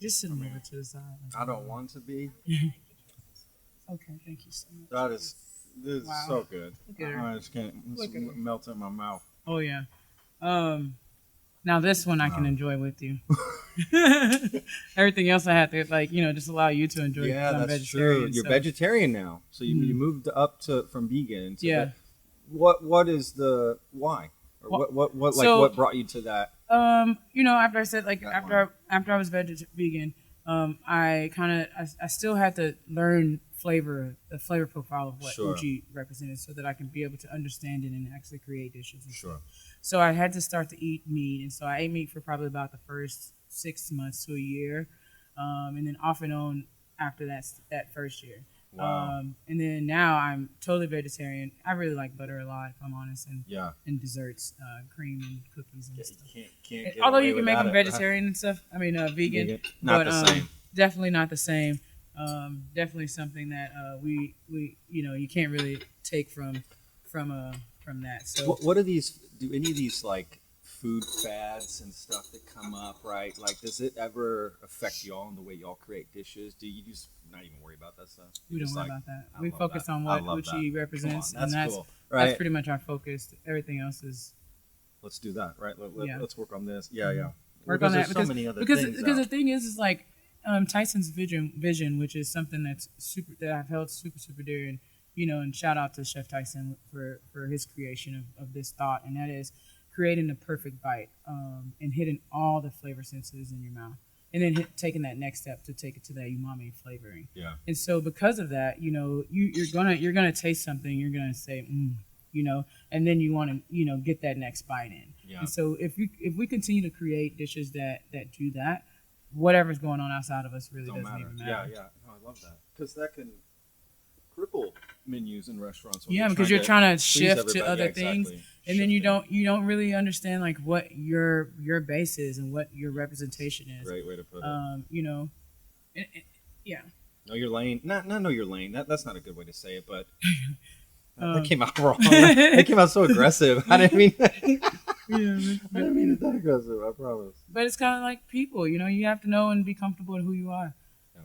Speaker 1: Just sit them over to the side.
Speaker 2: I don't want to be.
Speaker 1: Okay, thank you so much.
Speaker 2: This is
Speaker 1: Wow.
Speaker 2: so good.
Speaker 1: Look at her.
Speaker 2: I just can't.
Speaker 1: Look at her.
Speaker 2: Melt in my mouth.
Speaker 1: Oh yeah. Now this one I can enjoy with you. Everything else I have to just allow you to enjoy.
Speaker 2: Yeah,
Speaker 1: 'cause I'm
Speaker 2: that's true.
Speaker 1: vegetarian,
Speaker 2: You're
Speaker 1: so-
Speaker 2: vegetarian now, so you moved up from vegan. To
Speaker 1: Yeah.
Speaker 2: What is the why? Or what brought you to that?
Speaker 1: After I said
Speaker 2: That
Speaker 1: after I was vegan, I still had to learn the flavor profile of what
Speaker 2: Sure.
Speaker 1: uchi represented, so that I can be able to understand it and actually create dishes. And
Speaker 2: Sure.
Speaker 1: So I had to start to eat meat, and so I ate meat for probably about the first 6 months to a year, and then off and on after that first year.
Speaker 2: Wow.
Speaker 1: And then now I'm totally vegetarian. I really like butter a lot, if I'm honest, and
Speaker 2: Yeah.
Speaker 1: desserts, cream and cookies and
Speaker 2: You
Speaker 1: stuff.
Speaker 2: can't get
Speaker 1: Although
Speaker 2: away
Speaker 1: you can make
Speaker 2: without
Speaker 1: them
Speaker 2: it, right?
Speaker 1: vegetarian and stuff. I mean, vegan.
Speaker 2: Not
Speaker 1: but,
Speaker 2: the same.
Speaker 1: Definitely not the same. Definitely something that we you can't really take from that. So
Speaker 2: What are these? Do any of these like food fads and stuff that come up, right? Like, does it ever affect y'all in the way y'all create dishes? Do you just not even worry about that stuff?
Speaker 1: we don't
Speaker 2: Just
Speaker 1: worry
Speaker 2: like,
Speaker 1: about that.
Speaker 2: I
Speaker 1: We
Speaker 2: love
Speaker 1: focus
Speaker 2: that.
Speaker 1: on
Speaker 2: I
Speaker 1: what
Speaker 2: love
Speaker 1: uchi
Speaker 2: that.
Speaker 1: represents,
Speaker 2: Come on,
Speaker 1: and that's
Speaker 2: cool. Right.
Speaker 1: that's pretty much our focus. Everything else is
Speaker 2: Let's do that, right?
Speaker 1: Yeah.
Speaker 2: Let's work on this. Yeah.
Speaker 1: work on that
Speaker 2: There's so many other
Speaker 1: because
Speaker 2: things
Speaker 1: the
Speaker 2: out.
Speaker 1: thing is like Tyson's vision, which is something that's that I've held super dear, and and shout out to Chef Tyson for his creation of this thought, and that is creating the perfect bite, and hitting all the flavor senses in your mouth, and then taking that next step to take it to that umami flavoring.
Speaker 2: Yeah.
Speaker 1: And so because of that, you're gonna taste something, you're gonna say, and then you want to get that next bite in.
Speaker 2: Yeah.
Speaker 1: And so if we continue to create dishes that do that, whatever's going on outside of us really
Speaker 2: Don't
Speaker 1: doesn't
Speaker 2: matter.
Speaker 1: even matter.
Speaker 2: Yeah. No, I love that because that can cripple menus in restaurants.
Speaker 1: Yeah, because you're trying to
Speaker 2: please
Speaker 1: shift to
Speaker 2: everybody.
Speaker 1: other
Speaker 2: Yeah,
Speaker 1: things,
Speaker 2: exactly.
Speaker 1: and then you
Speaker 2: Shifting.
Speaker 1: don't really understand like what your base is and what your representation is.
Speaker 2: Great way to put it.
Speaker 1: Yeah.
Speaker 2: Know your lane. Not know your lane. That's not a good way to say it, but
Speaker 1: Um,
Speaker 2: that came out wrong. It came out so aggressive. I didn't mean.
Speaker 1: Yeah,
Speaker 2: I didn't mean it that aggressive. I promise.
Speaker 1: but it's kind of like people. You have to know and be comfortable in who you are.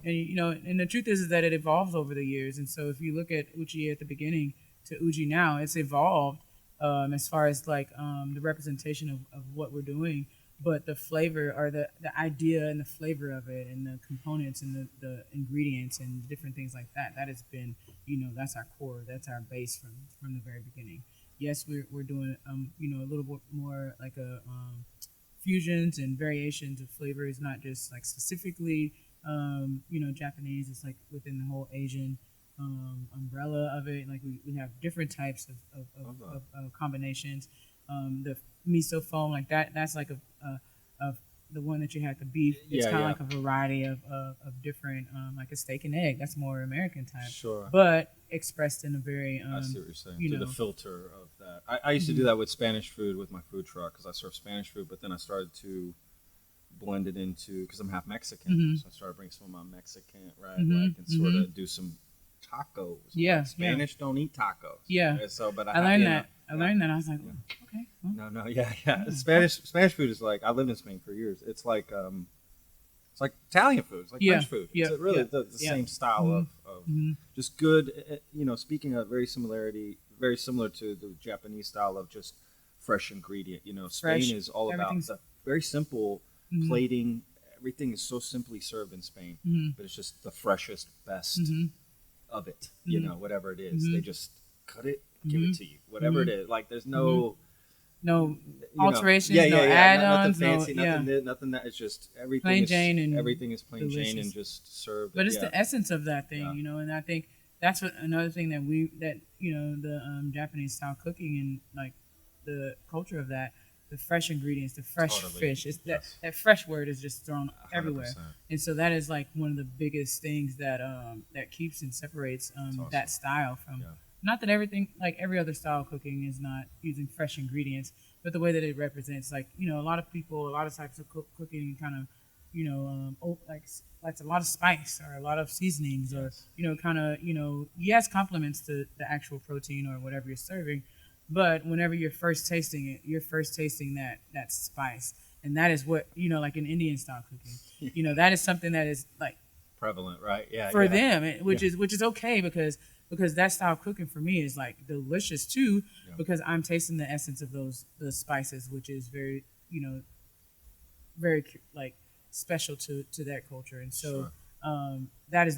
Speaker 2: Yeah.
Speaker 1: And and the truth is that it evolves over the years. And so if you look at uchi at the beginning to uji now, it's evolved as far as like the representation of what we're doing, but the flavor or the idea and the flavor of it and the components and the ingredients and different things like that has been, that's our core, that's our base from the very beginning. Yes, we're doing a little bit more like a fusions and variations of flavors, not just like specifically Japanese. It's like within the whole Asian umbrella of it. Like we have different types of combinations. The miso foam, like that's like the one that you have, the beef. It's
Speaker 2: Yeah,
Speaker 1: kind of
Speaker 2: yeah.
Speaker 1: like a variety of different, like a steak and egg. That's more American type,
Speaker 2: Sure.
Speaker 1: but expressed in a very
Speaker 2: I see what you're saying.
Speaker 1: you
Speaker 2: Through the
Speaker 1: know.
Speaker 2: filter of that. I used to do that with Spanish food with my food truck because I serve Spanish food, but then I started to blend it into, because I'm half Mexican, so I started bringing some of my Mexican, right, like, and sort of do some tacos.
Speaker 1: Yeah,
Speaker 2: Like, Spanish don't eat tacos.
Speaker 1: Yeah.
Speaker 2: And so, but
Speaker 1: I learned
Speaker 2: you know,
Speaker 1: that. I learned that. I was like, okay. Well,
Speaker 2: No, yeah. Spanish food is like, I lived in Spain for years. It's like Italian food. It's like
Speaker 1: Yeah,
Speaker 2: French food.
Speaker 1: yeah,
Speaker 2: It's really
Speaker 1: yeah,
Speaker 2: the
Speaker 1: yeah.
Speaker 2: same style of just good. Speaking of very similar to the Japanese style of just fresh ingredient. Spain
Speaker 1: Fresh.
Speaker 2: is all about
Speaker 1: Everything's-
Speaker 2: the very simple plating. Everything is so simply served in Spain, but it's just the freshest, best of it. Whatever it is, they just cut it, give it to you. Whatever it is, like there's no.
Speaker 1: no
Speaker 2: you know,
Speaker 1: alterations,
Speaker 2: yeah,
Speaker 1: no
Speaker 2: Nothing
Speaker 1: add-ons,
Speaker 2: fancy,
Speaker 1: no,
Speaker 2: nothing that. It's just everything.
Speaker 1: Plain
Speaker 2: is,
Speaker 1: Jane and
Speaker 2: everything is plain Jane
Speaker 1: delicious.
Speaker 2: and just served.
Speaker 1: but it's
Speaker 2: yeah.
Speaker 1: the essence of that thing,
Speaker 2: Yeah.
Speaker 1: And I think that's what another thing that the Japanese style cooking and like the culture of that, the fresh ingredients, the fresh
Speaker 2: Totally.
Speaker 1: fish. It's
Speaker 2: Yes.
Speaker 1: that fresh word is just thrown everywhere,
Speaker 2: 100%.
Speaker 1: and so that is like one of the biggest things that that keeps and separates
Speaker 2: awesome.
Speaker 1: that style from.
Speaker 2: Yeah.
Speaker 1: Not that everything, like every other style of cooking, is not using fresh ingredients, but the way that it represents, like a lot of people, a lot of types of cooking, kind of, likes a lot of spice or a lot of seasonings,
Speaker 2: Yes.
Speaker 1: or kind of, yes, complements to the actual protein or whatever you're serving, but whenever you're first tasting it, you're first tasting that spice, and that is what like in Indian style cooking, that is something that is like
Speaker 2: Prevalent, right? Yeah.
Speaker 1: for
Speaker 2: yeah.
Speaker 1: them, which is okay because that style of cooking for me is like delicious too, because I'm tasting the essence of the spices, which is very very like special to that culture, and so that is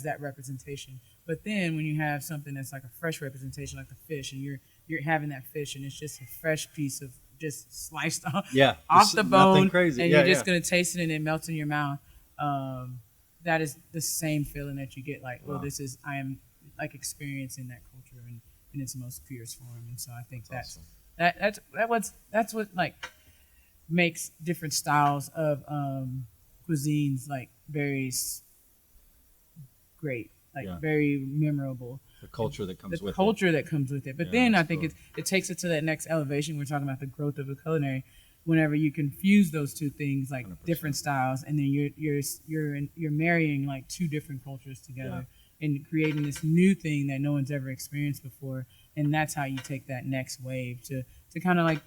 Speaker 1: that representation. But then when you have something that's like a fresh representation, like the fish, and you're having that fish, and it's just a fresh piece of just sliced off,
Speaker 2: Yeah,
Speaker 1: off
Speaker 2: just
Speaker 1: the
Speaker 2: nothing
Speaker 1: bone,
Speaker 2: crazy.
Speaker 1: and
Speaker 2: Yeah,
Speaker 1: you're just
Speaker 2: yeah.
Speaker 1: gonna taste it and it melts in your mouth. That is the same feeling that you get, like,
Speaker 2: Wow.
Speaker 1: I am like experiencing that culture in its most purest form, and so I think
Speaker 2: That's
Speaker 1: that's what like makes different styles of cuisines like very great, like
Speaker 2: Yeah.
Speaker 1: very memorable.
Speaker 2: The culture that comes
Speaker 1: The
Speaker 2: with
Speaker 1: culture that comes with it, but
Speaker 2: Yeah,
Speaker 1: then I
Speaker 2: that's
Speaker 1: think
Speaker 2: cool.
Speaker 1: it takes it to that next elevation. We're talking about the growth of the culinary. Whenever you can fuse those two things, like
Speaker 2: 100%.
Speaker 1: different styles, and then you're marrying like two different cultures together and creating this new thing that no one's ever experienced before, and that's how you take that next wave to kind of like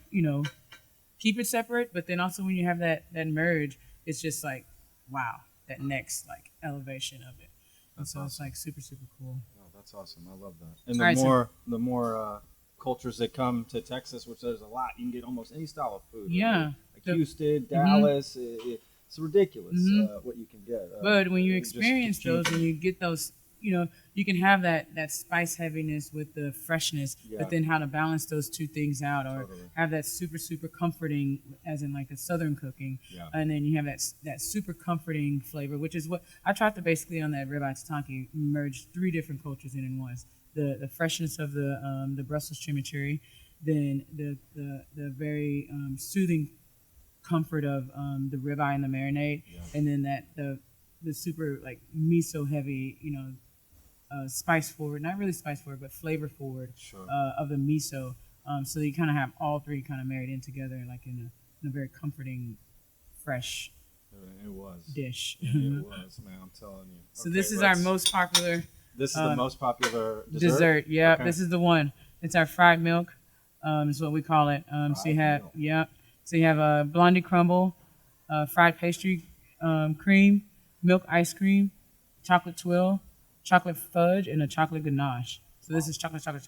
Speaker 1: keep it separate, but then also when you have that merge, it's just like wow, that next like elevation of it, and so it's like super cool.
Speaker 2: Oh, that's awesome. I love that. And
Speaker 1: All right, so-
Speaker 2: the more cultures that come to Texas, which there's a lot, you can get almost any style of food.
Speaker 1: Yeah.
Speaker 2: Like
Speaker 1: The-
Speaker 2: Houston, Dallas, it's ridiculous what you can get.
Speaker 1: But when you
Speaker 2: it just
Speaker 1: experience
Speaker 2: keeps
Speaker 1: those
Speaker 2: changing.
Speaker 1: and you get those, you can have that spice heaviness with the freshness,
Speaker 2: Yeah.
Speaker 1: but then how to balance those two things out, or
Speaker 2: Totally.
Speaker 1: have that super comforting, as in like the Southern cooking,
Speaker 2: Yeah.
Speaker 1: and then you have that super comforting flavor, which is what I tried to basically on that ribeye tatanki merge three different cultures in once. The freshness of the Brussels chimichurri, then the very soothing comfort of the ribeye and the marinade, and then the super like miso heavy, spice forward, not really spice forward, but flavor forward
Speaker 2: Sure.
Speaker 1: of the miso. So you kind of have all three kind of married in together, like in a very comforting, fresh
Speaker 2: It was.
Speaker 1: dish.
Speaker 2: It was, man. I'm telling you.
Speaker 1: So
Speaker 2: Okay,
Speaker 1: this is our
Speaker 2: let's-
Speaker 1: most popular
Speaker 2: This is the most popular
Speaker 1: dessert. Yeah,
Speaker 2: Okay.
Speaker 1: this is the one. It's our fried milk. Is what we call it. So you
Speaker 2: Fried
Speaker 1: have
Speaker 2: milk.
Speaker 1: So you have a blondie crumble, fried pastry, cream, milk ice cream, chocolate twill, chocolate fudge, and a chocolate ganache. So this is chocolate. Sorry.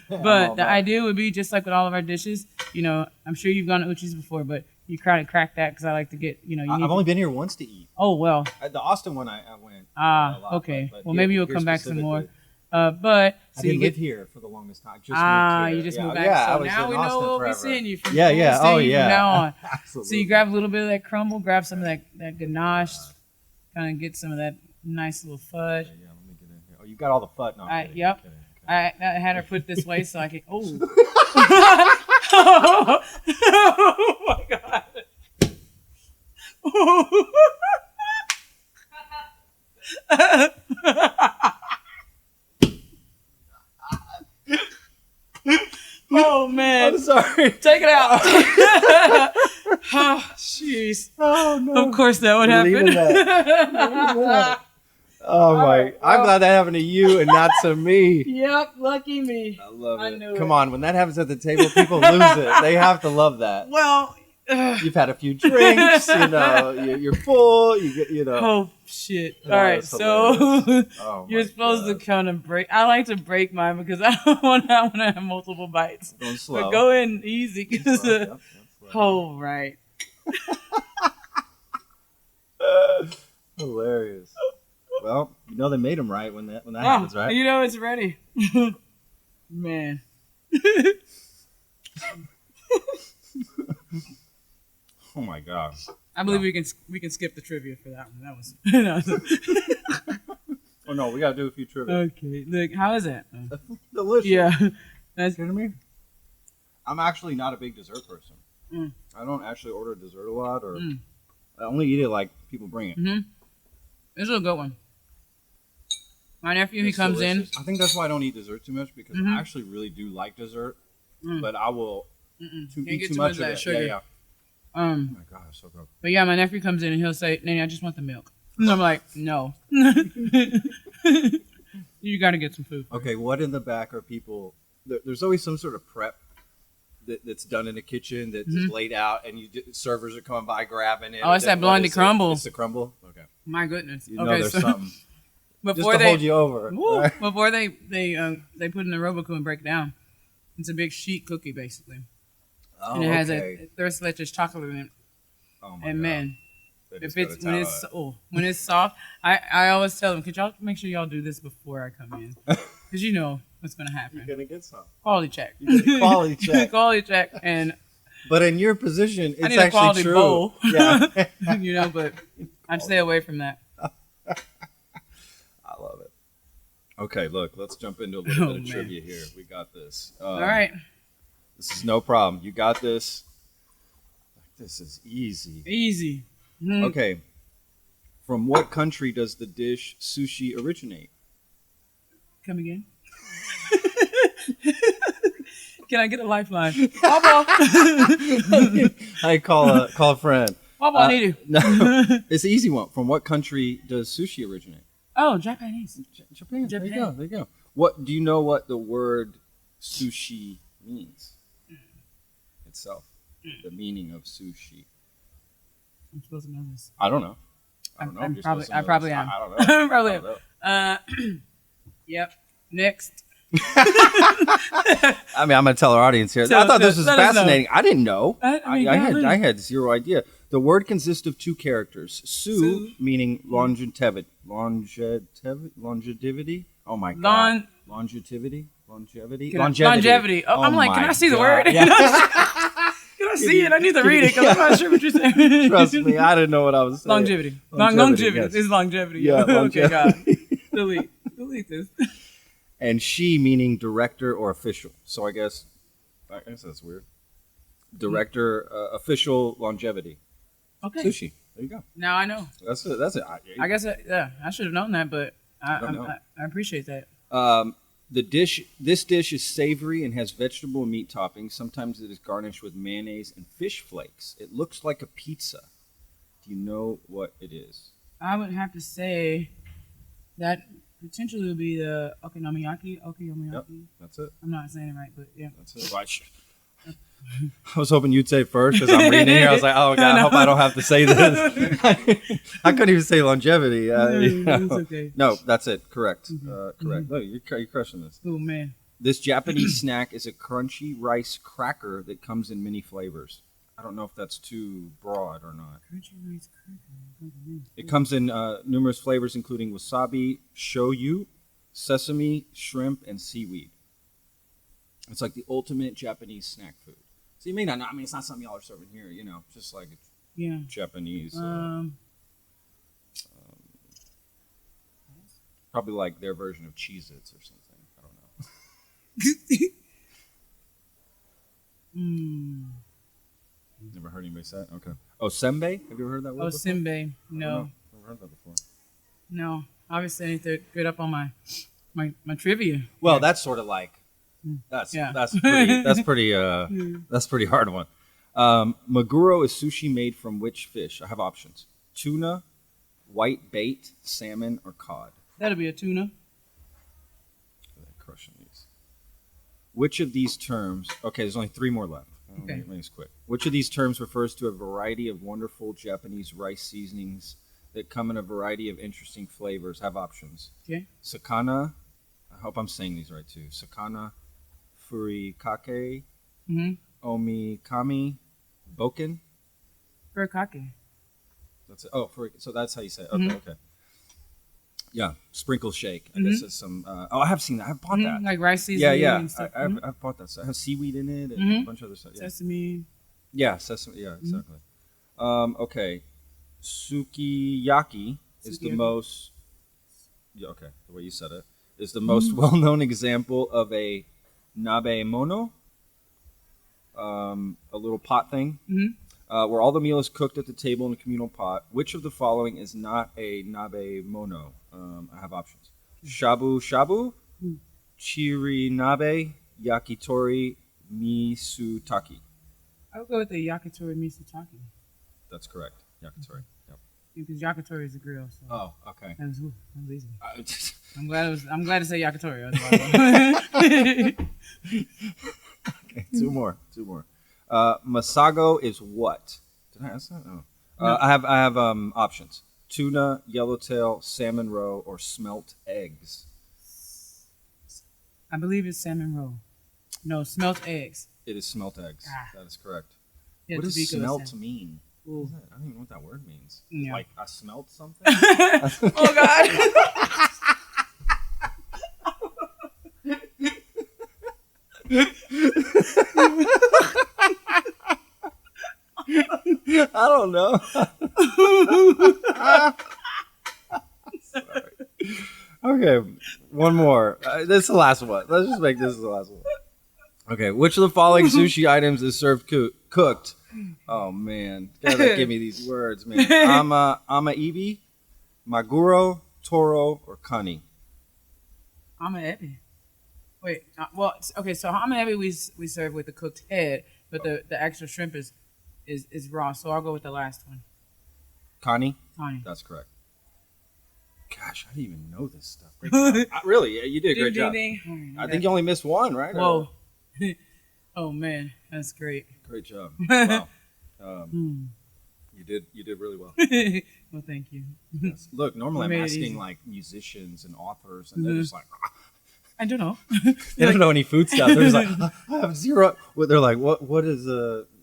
Speaker 1: But the idea would be just like with all of our dishes. I'm sure you've gone to Uchi's before, but you try to crack that because I like to get. You need
Speaker 2: I've only been here once to eat.
Speaker 1: Oh well.
Speaker 2: The Austin one, I went. a lot,
Speaker 1: Okay.
Speaker 2: but
Speaker 1: Well,
Speaker 2: here-
Speaker 1: maybe you'll
Speaker 2: here
Speaker 1: come back some more.
Speaker 2: specifically-
Speaker 1: But
Speaker 2: I
Speaker 1: so you
Speaker 2: didn't
Speaker 1: get.
Speaker 2: live here for the longest time. Just moved here.
Speaker 1: You just
Speaker 2: Yeah,
Speaker 1: moved back.
Speaker 2: Yeah, I
Speaker 1: so
Speaker 2: was
Speaker 1: now
Speaker 2: in
Speaker 1: we know
Speaker 2: Austin
Speaker 1: what we're
Speaker 2: forever.
Speaker 1: seeing you from.
Speaker 2: Yeah,
Speaker 1: we'll
Speaker 2: yeah.
Speaker 1: see
Speaker 2: Oh,
Speaker 1: you
Speaker 2: yeah.
Speaker 1: From now on.
Speaker 2: Absolutely.
Speaker 1: So you grab a little bit of that crumble, grab some of that ganache, kind of get some of that nice little fudge.
Speaker 2: Yeah, let me get in here. Oh, you got all the fud. No, I'm kidding,
Speaker 1: Yep.
Speaker 2: I'm kidding, okay.
Speaker 1: I had her put this way so I could. Oh. Oh my god. Oh man.
Speaker 2: I'm sorry.
Speaker 1: Take it out. Oh, jeez.
Speaker 2: Oh no.
Speaker 1: Of course that would happen.
Speaker 2: Leaving that. Oh my!
Speaker 1: right,
Speaker 2: I'm
Speaker 1: well-
Speaker 2: glad that happened to you and not to me.
Speaker 1: Yep, lucky me.
Speaker 2: I love
Speaker 1: I
Speaker 2: it.
Speaker 1: knew
Speaker 2: Come
Speaker 1: it.
Speaker 2: on, when that happens at the table, people lose it. They have to love that.
Speaker 1: Well,
Speaker 2: You've had a few drinks, you're full. You get,
Speaker 1: oh shit.
Speaker 2: Oh,
Speaker 1: All right,
Speaker 2: that's
Speaker 1: so
Speaker 2: Oh,
Speaker 1: you're
Speaker 2: my
Speaker 1: supposed
Speaker 2: God.
Speaker 1: to kind of break. I like to break mine because I don't want to have multiple bites.
Speaker 2: Going slow.
Speaker 1: But go in easy.
Speaker 2: Going
Speaker 1: 'Cause,
Speaker 2: slow. Yep, slow.
Speaker 1: oh, right.
Speaker 2: Hilarious. Well, they made them right when that
Speaker 1: Oh,
Speaker 2: happens, right?
Speaker 1: you know it's ready. Man.
Speaker 2: Oh my God.
Speaker 1: I believe we can skip the trivia for that one. That was
Speaker 2: Oh no, we gotta do a few trivia.
Speaker 1: okay. Look, how is that?
Speaker 2: Delicious.
Speaker 1: Yeah, that's
Speaker 2: Kidding me? I'm actually not a big dessert person.
Speaker 1: Mm.
Speaker 2: I don't actually order dessert a lot, or
Speaker 1: Mm.
Speaker 2: I only eat it like people bring it.
Speaker 1: This is a good one. My nephew, he
Speaker 2: It's
Speaker 1: comes
Speaker 2: delicious. I think that's why I don't eat dessert too much because
Speaker 1: Mhm.
Speaker 2: I actually really do like dessert,
Speaker 1: Mm.
Speaker 2: but I will
Speaker 1: in.
Speaker 2: eat
Speaker 1: Can't get
Speaker 2: too
Speaker 1: too
Speaker 2: much
Speaker 1: much
Speaker 2: of
Speaker 1: of that
Speaker 2: it.
Speaker 1: sugar.
Speaker 2: Yeah. Oh my God, it's so good.
Speaker 1: But yeah, my nephew comes in and he'll say, "Nanny, I just want the milk." And I'm like, "No, you got to get some food."
Speaker 2: Okay, what in the back are people? There's always some sort of prep that's done in the kitchen that's just laid out, and servers are coming by grabbing it.
Speaker 1: Oh, it's that
Speaker 2: What
Speaker 1: Blondie
Speaker 2: is it?
Speaker 1: crumble.
Speaker 2: It's the crumble. Okay,
Speaker 1: My goodness.
Speaker 2: you know
Speaker 1: Okay,
Speaker 2: there's
Speaker 1: so
Speaker 2: something just
Speaker 1: before
Speaker 2: to
Speaker 1: they
Speaker 2: hold you over.
Speaker 1: Woo,
Speaker 2: right?
Speaker 1: before they put it in the Roboco and break it down, it's a big sheet cookie basically,
Speaker 2: Oh,
Speaker 1: and it has
Speaker 2: okay.
Speaker 1: a tres leches chocolate in it.
Speaker 2: Oh my
Speaker 1: And
Speaker 2: God.
Speaker 1: man,
Speaker 2: They
Speaker 1: if
Speaker 2: just
Speaker 1: it's
Speaker 2: gotta tell
Speaker 1: when it's soft, I always tell them, could y'all make sure y'all do this before I come in, because you know what's gonna
Speaker 2: You're
Speaker 1: happen.
Speaker 2: gonna get some.
Speaker 1: Quality check.
Speaker 2: You get a quality check.
Speaker 1: Quality check, and
Speaker 2: But in your position, it's
Speaker 1: I need a
Speaker 2: actually
Speaker 1: quality
Speaker 2: true.
Speaker 1: bowl.
Speaker 2: Yeah,
Speaker 1: but I stay away from that.
Speaker 2: I love it. Okay, look, let's jump into a little
Speaker 1: Oh,
Speaker 2: bit of
Speaker 1: man.
Speaker 2: trivia here. We got this.
Speaker 1: All right,
Speaker 2: This is no problem. You got this. This is easy.
Speaker 1: easy. Mhm.
Speaker 2: Okay. From what country does the dish sushi originate?
Speaker 1: Come again. Can I get a lifeline? Papa,
Speaker 2: I call a friend.
Speaker 1: Papa, I need you.
Speaker 2: No, it's an easy one. From what country does sushi originate?
Speaker 1: Oh, Japanese.
Speaker 2: Japan. There you go.
Speaker 1: Japan.
Speaker 2: There you go. What do you know? What the word sushi means itself? The meaning of sushi.
Speaker 1: I'm supposed to know this.
Speaker 2: I don't know. I don't know.
Speaker 1: I'm
Speaker 2: if you're
Speaker 1: probably-
Speaker 2: supposed to know
Speaker 1: I probably
Speaker 2: this.
Speaker 1: am.
Speaker 2: I don't know.
Speaker 1: Probably
Speaker 2: I
Speaker 1: am.
Speaker 2: don't know.
Speaker 1: Yep. Next.
Speaker 2: I mean, I'm gonna tell our audience here. I thought this was
Speaker 1: let us know.
Speaker 2: fascinating. I didn't know.
Speaker 1: I mean, golly.
Speaker 2: I had zero idea. The word consists of two characters. Su, meaning longevity. Longevity. Oh my god. Longevity.
Speaker 1: Longevity. Oh, I'm like, can
Speaker 2: my
Speaker 1: I see the
Speaker 2: God.
Speaker 1: word?
Speaker 2: Yeah.
Speaker 1: Can I see it? I need to read it because I'm not sure what you're saying.
Speaker 2: Trust me, I didn't know what I was saying.
Speaker 1: Longevity.
Speaker 2: Longevity,
Speaker 1: Longevity.
Speaker 2: yes.
Speaker 1: It's longevity.
Speaker 2: Yeah,
Speaker 1: Okay,
Speaker 2: longevity.
Speaker 1: God. Delete this.
Speaker 2: And she meaning director or official. So I guess that's weird. Director, official, longevity.
Speaker 1: Okay.
Speaker 2: Sushi. There you go.
Speaker 1: Now I know.
Speaker 2: That's it. That's it.
Speaker 1: I guess, I should have known that, but
Speaker 2: don't know.
Speaker 1: I appreciate that.
Speaker 2: This dish is savory and has vegetable and meat toppings. Sometimes it is garnished with mayonnaise and fish flakes. It looks like a pizza. Do you know what it is?
Speaker 1: I would have to say that potentially would be the okonomiyaki.
Speaker 2: Yep, that's it.
Speaker 1: I'm not saying it right, but yeah.
Speaker 2: That's it. I was hoping you'd say it first because I'm reading it here. I was like, oh god, I hope I don't have to say this. I couldn't even say longevity.
Speaker 1: It's okay.
Speaker 2: No, that's it. Correct. Correct.
Speaker 1: Mhm.
Speaker 2: Look, you're crushing this.
Speaker 1: Oh man.
Speaker 2: This Japanese snack is a crunchy rice cracker that comes in many flavors. I don't know if that's too broad or not.
Speaker 1: Crunchy rice cracker.
Speaker 2: It comes in numerous flavors, including wasabi, shoyu, sesame, shrimp, and seaweed. It's like the ultimate Japanese snack food. So you may not know. I mean, it's not something y'all are serving here. You know, just like
Speaker 1: Yeah.
Speaker 2: Japanese. Probably like their version of Cheez-Its or something. I don't know. Never heard anybody say that? Okay. Oh, sembe? Have you ever heard that word
Speaker 1: Oh,
Speaker 2: before?
Speaker 1: Simbe.
Speaker 2: I don't
Speaker 1: No.
Speaker 2: know. Never heard that before.
Speaker 1: No. Obviously, I need to get up on my trivia.
Speaker 2: Well, that's sort of like That's
Speaker 1: Yeah.
Speaker 2: that's pretty hard one. Maguro is sushi made from which fish? I have options: tuna, white bait, salmon, or cod.
Speaker 1: That'll be a tuna.
Speaker 2: Crushing these. Which of these terms? Okay, there's only 3 more left.
Speaker 1: Okay.
Speaker 2: Let me just quick. Which of these terms refers to a variety of wonderful Japanese rice seasonings that come in a variety of interesting flavors? Have options:
Speaker 1: Okay.
Speaker 2: sakana. I hope I'm saying these right too. Sakana, furikake,
Speaker 1: Mm-hmm.
Speaker 2: omikami, boken.
Speaker 1: Furikake.
Speaker 2: That's it. Oh, so that's how you say it. Okay, okay. Yeah, sprinkle shake. I guess it's some. I have seen that. I've bought that.
Speaker 1: Like rice
Speaker 2: Yeah,
Speaker 1: seasoning
Speaker 2: yeah.
Speaker 1: and stuff.
Speaker 2: I've bought that. So it has seaweed in it and a bunch of other stuff. Yeah,
Speaker 1: Sesame.
Speaker 2: yeah, sesame. Yeah, exactly. Okay, sukiyaki is the
Speaker 1: Sukiyaki.
Speaker 2: most. Yeah, okay, the way you said it is the most well-known example of a nabe mono. A little pot thing. Where all the meal is cooked at the table in a communal pot. Which of the following is not a nabe mono? I have options: shabu shabu, chirinabe, yakitori, misutaki.
Speaker 1: I would go with the yakitori misutake.
Speaker 2: That's correct. Yakitori. Yep.
Speaker 1: Because yakitori is a grill. So
Speaker 2: Oh, okay.
Speaker 1: that was easy.
Speaker 2: Okay,
Speaker 1: I'm glad to say yakitori. Otherwise.
Speaker 2: 2 more. Masago is what? Did I ask that? No. I have options: tuna, yellowtail, salmon roe, or smelt eggs.
Speaker 1: I believe it's salmon roll. No, smelt eggs.
Speaker 2: It is smelt eggs.
Speaker 1: Ah.
Speaker 2: That is correct.
Speaker 1: Yeah,
Speaker 2: What does
Speaker 1: Tobacco is
Speaker 2: smelt
Speaker 1: salmon.
Speaker 2: mean?
Speaker 1: Ooh.
Speaker 2: What is that? I don't even know what that word means.
Speaker 1: Yeah.
Speaker 2: Like I smelt something.
Speaker 1: Oh God.
Speaker 2: I don't know. Sorry. Okay, one more. This is the last one. Let's just make this the last one. Okay, which of the following sushi items is served cooked? Oh man, gotta give me these words, man. Amaibi, maguro, toro, or kani.
Speaker 1: Hama ebi. Wait. Well, okay. So hama ebi we serve with the cooked head, but the extra shrimp is raw. So I'll go with the last one.
Speaker 2: Kani?
Speaker 1: Tani.
Speaker 2: That's correct. Gosh, I didn't even know this stuff. Great job. Really, yeah, you did a great job. I think you only missed one, right?
Speaker 1: Whoa. Oh man, that's great.
Speaker 2: Great job. Wow. You did really well.
Speaker 1: Well, thank you.
Speaker 2: Yes. Look, normally I'm
Speaker 1: You made it
Speaker 2: asking
Speaker 1: easy.
Speaker 2: like musicians and authors, and they're just like,
Speaker 1: I don't know.
Speaker 2: they don't know any food stuff. They're just like, I have zero. Well, they're like, what is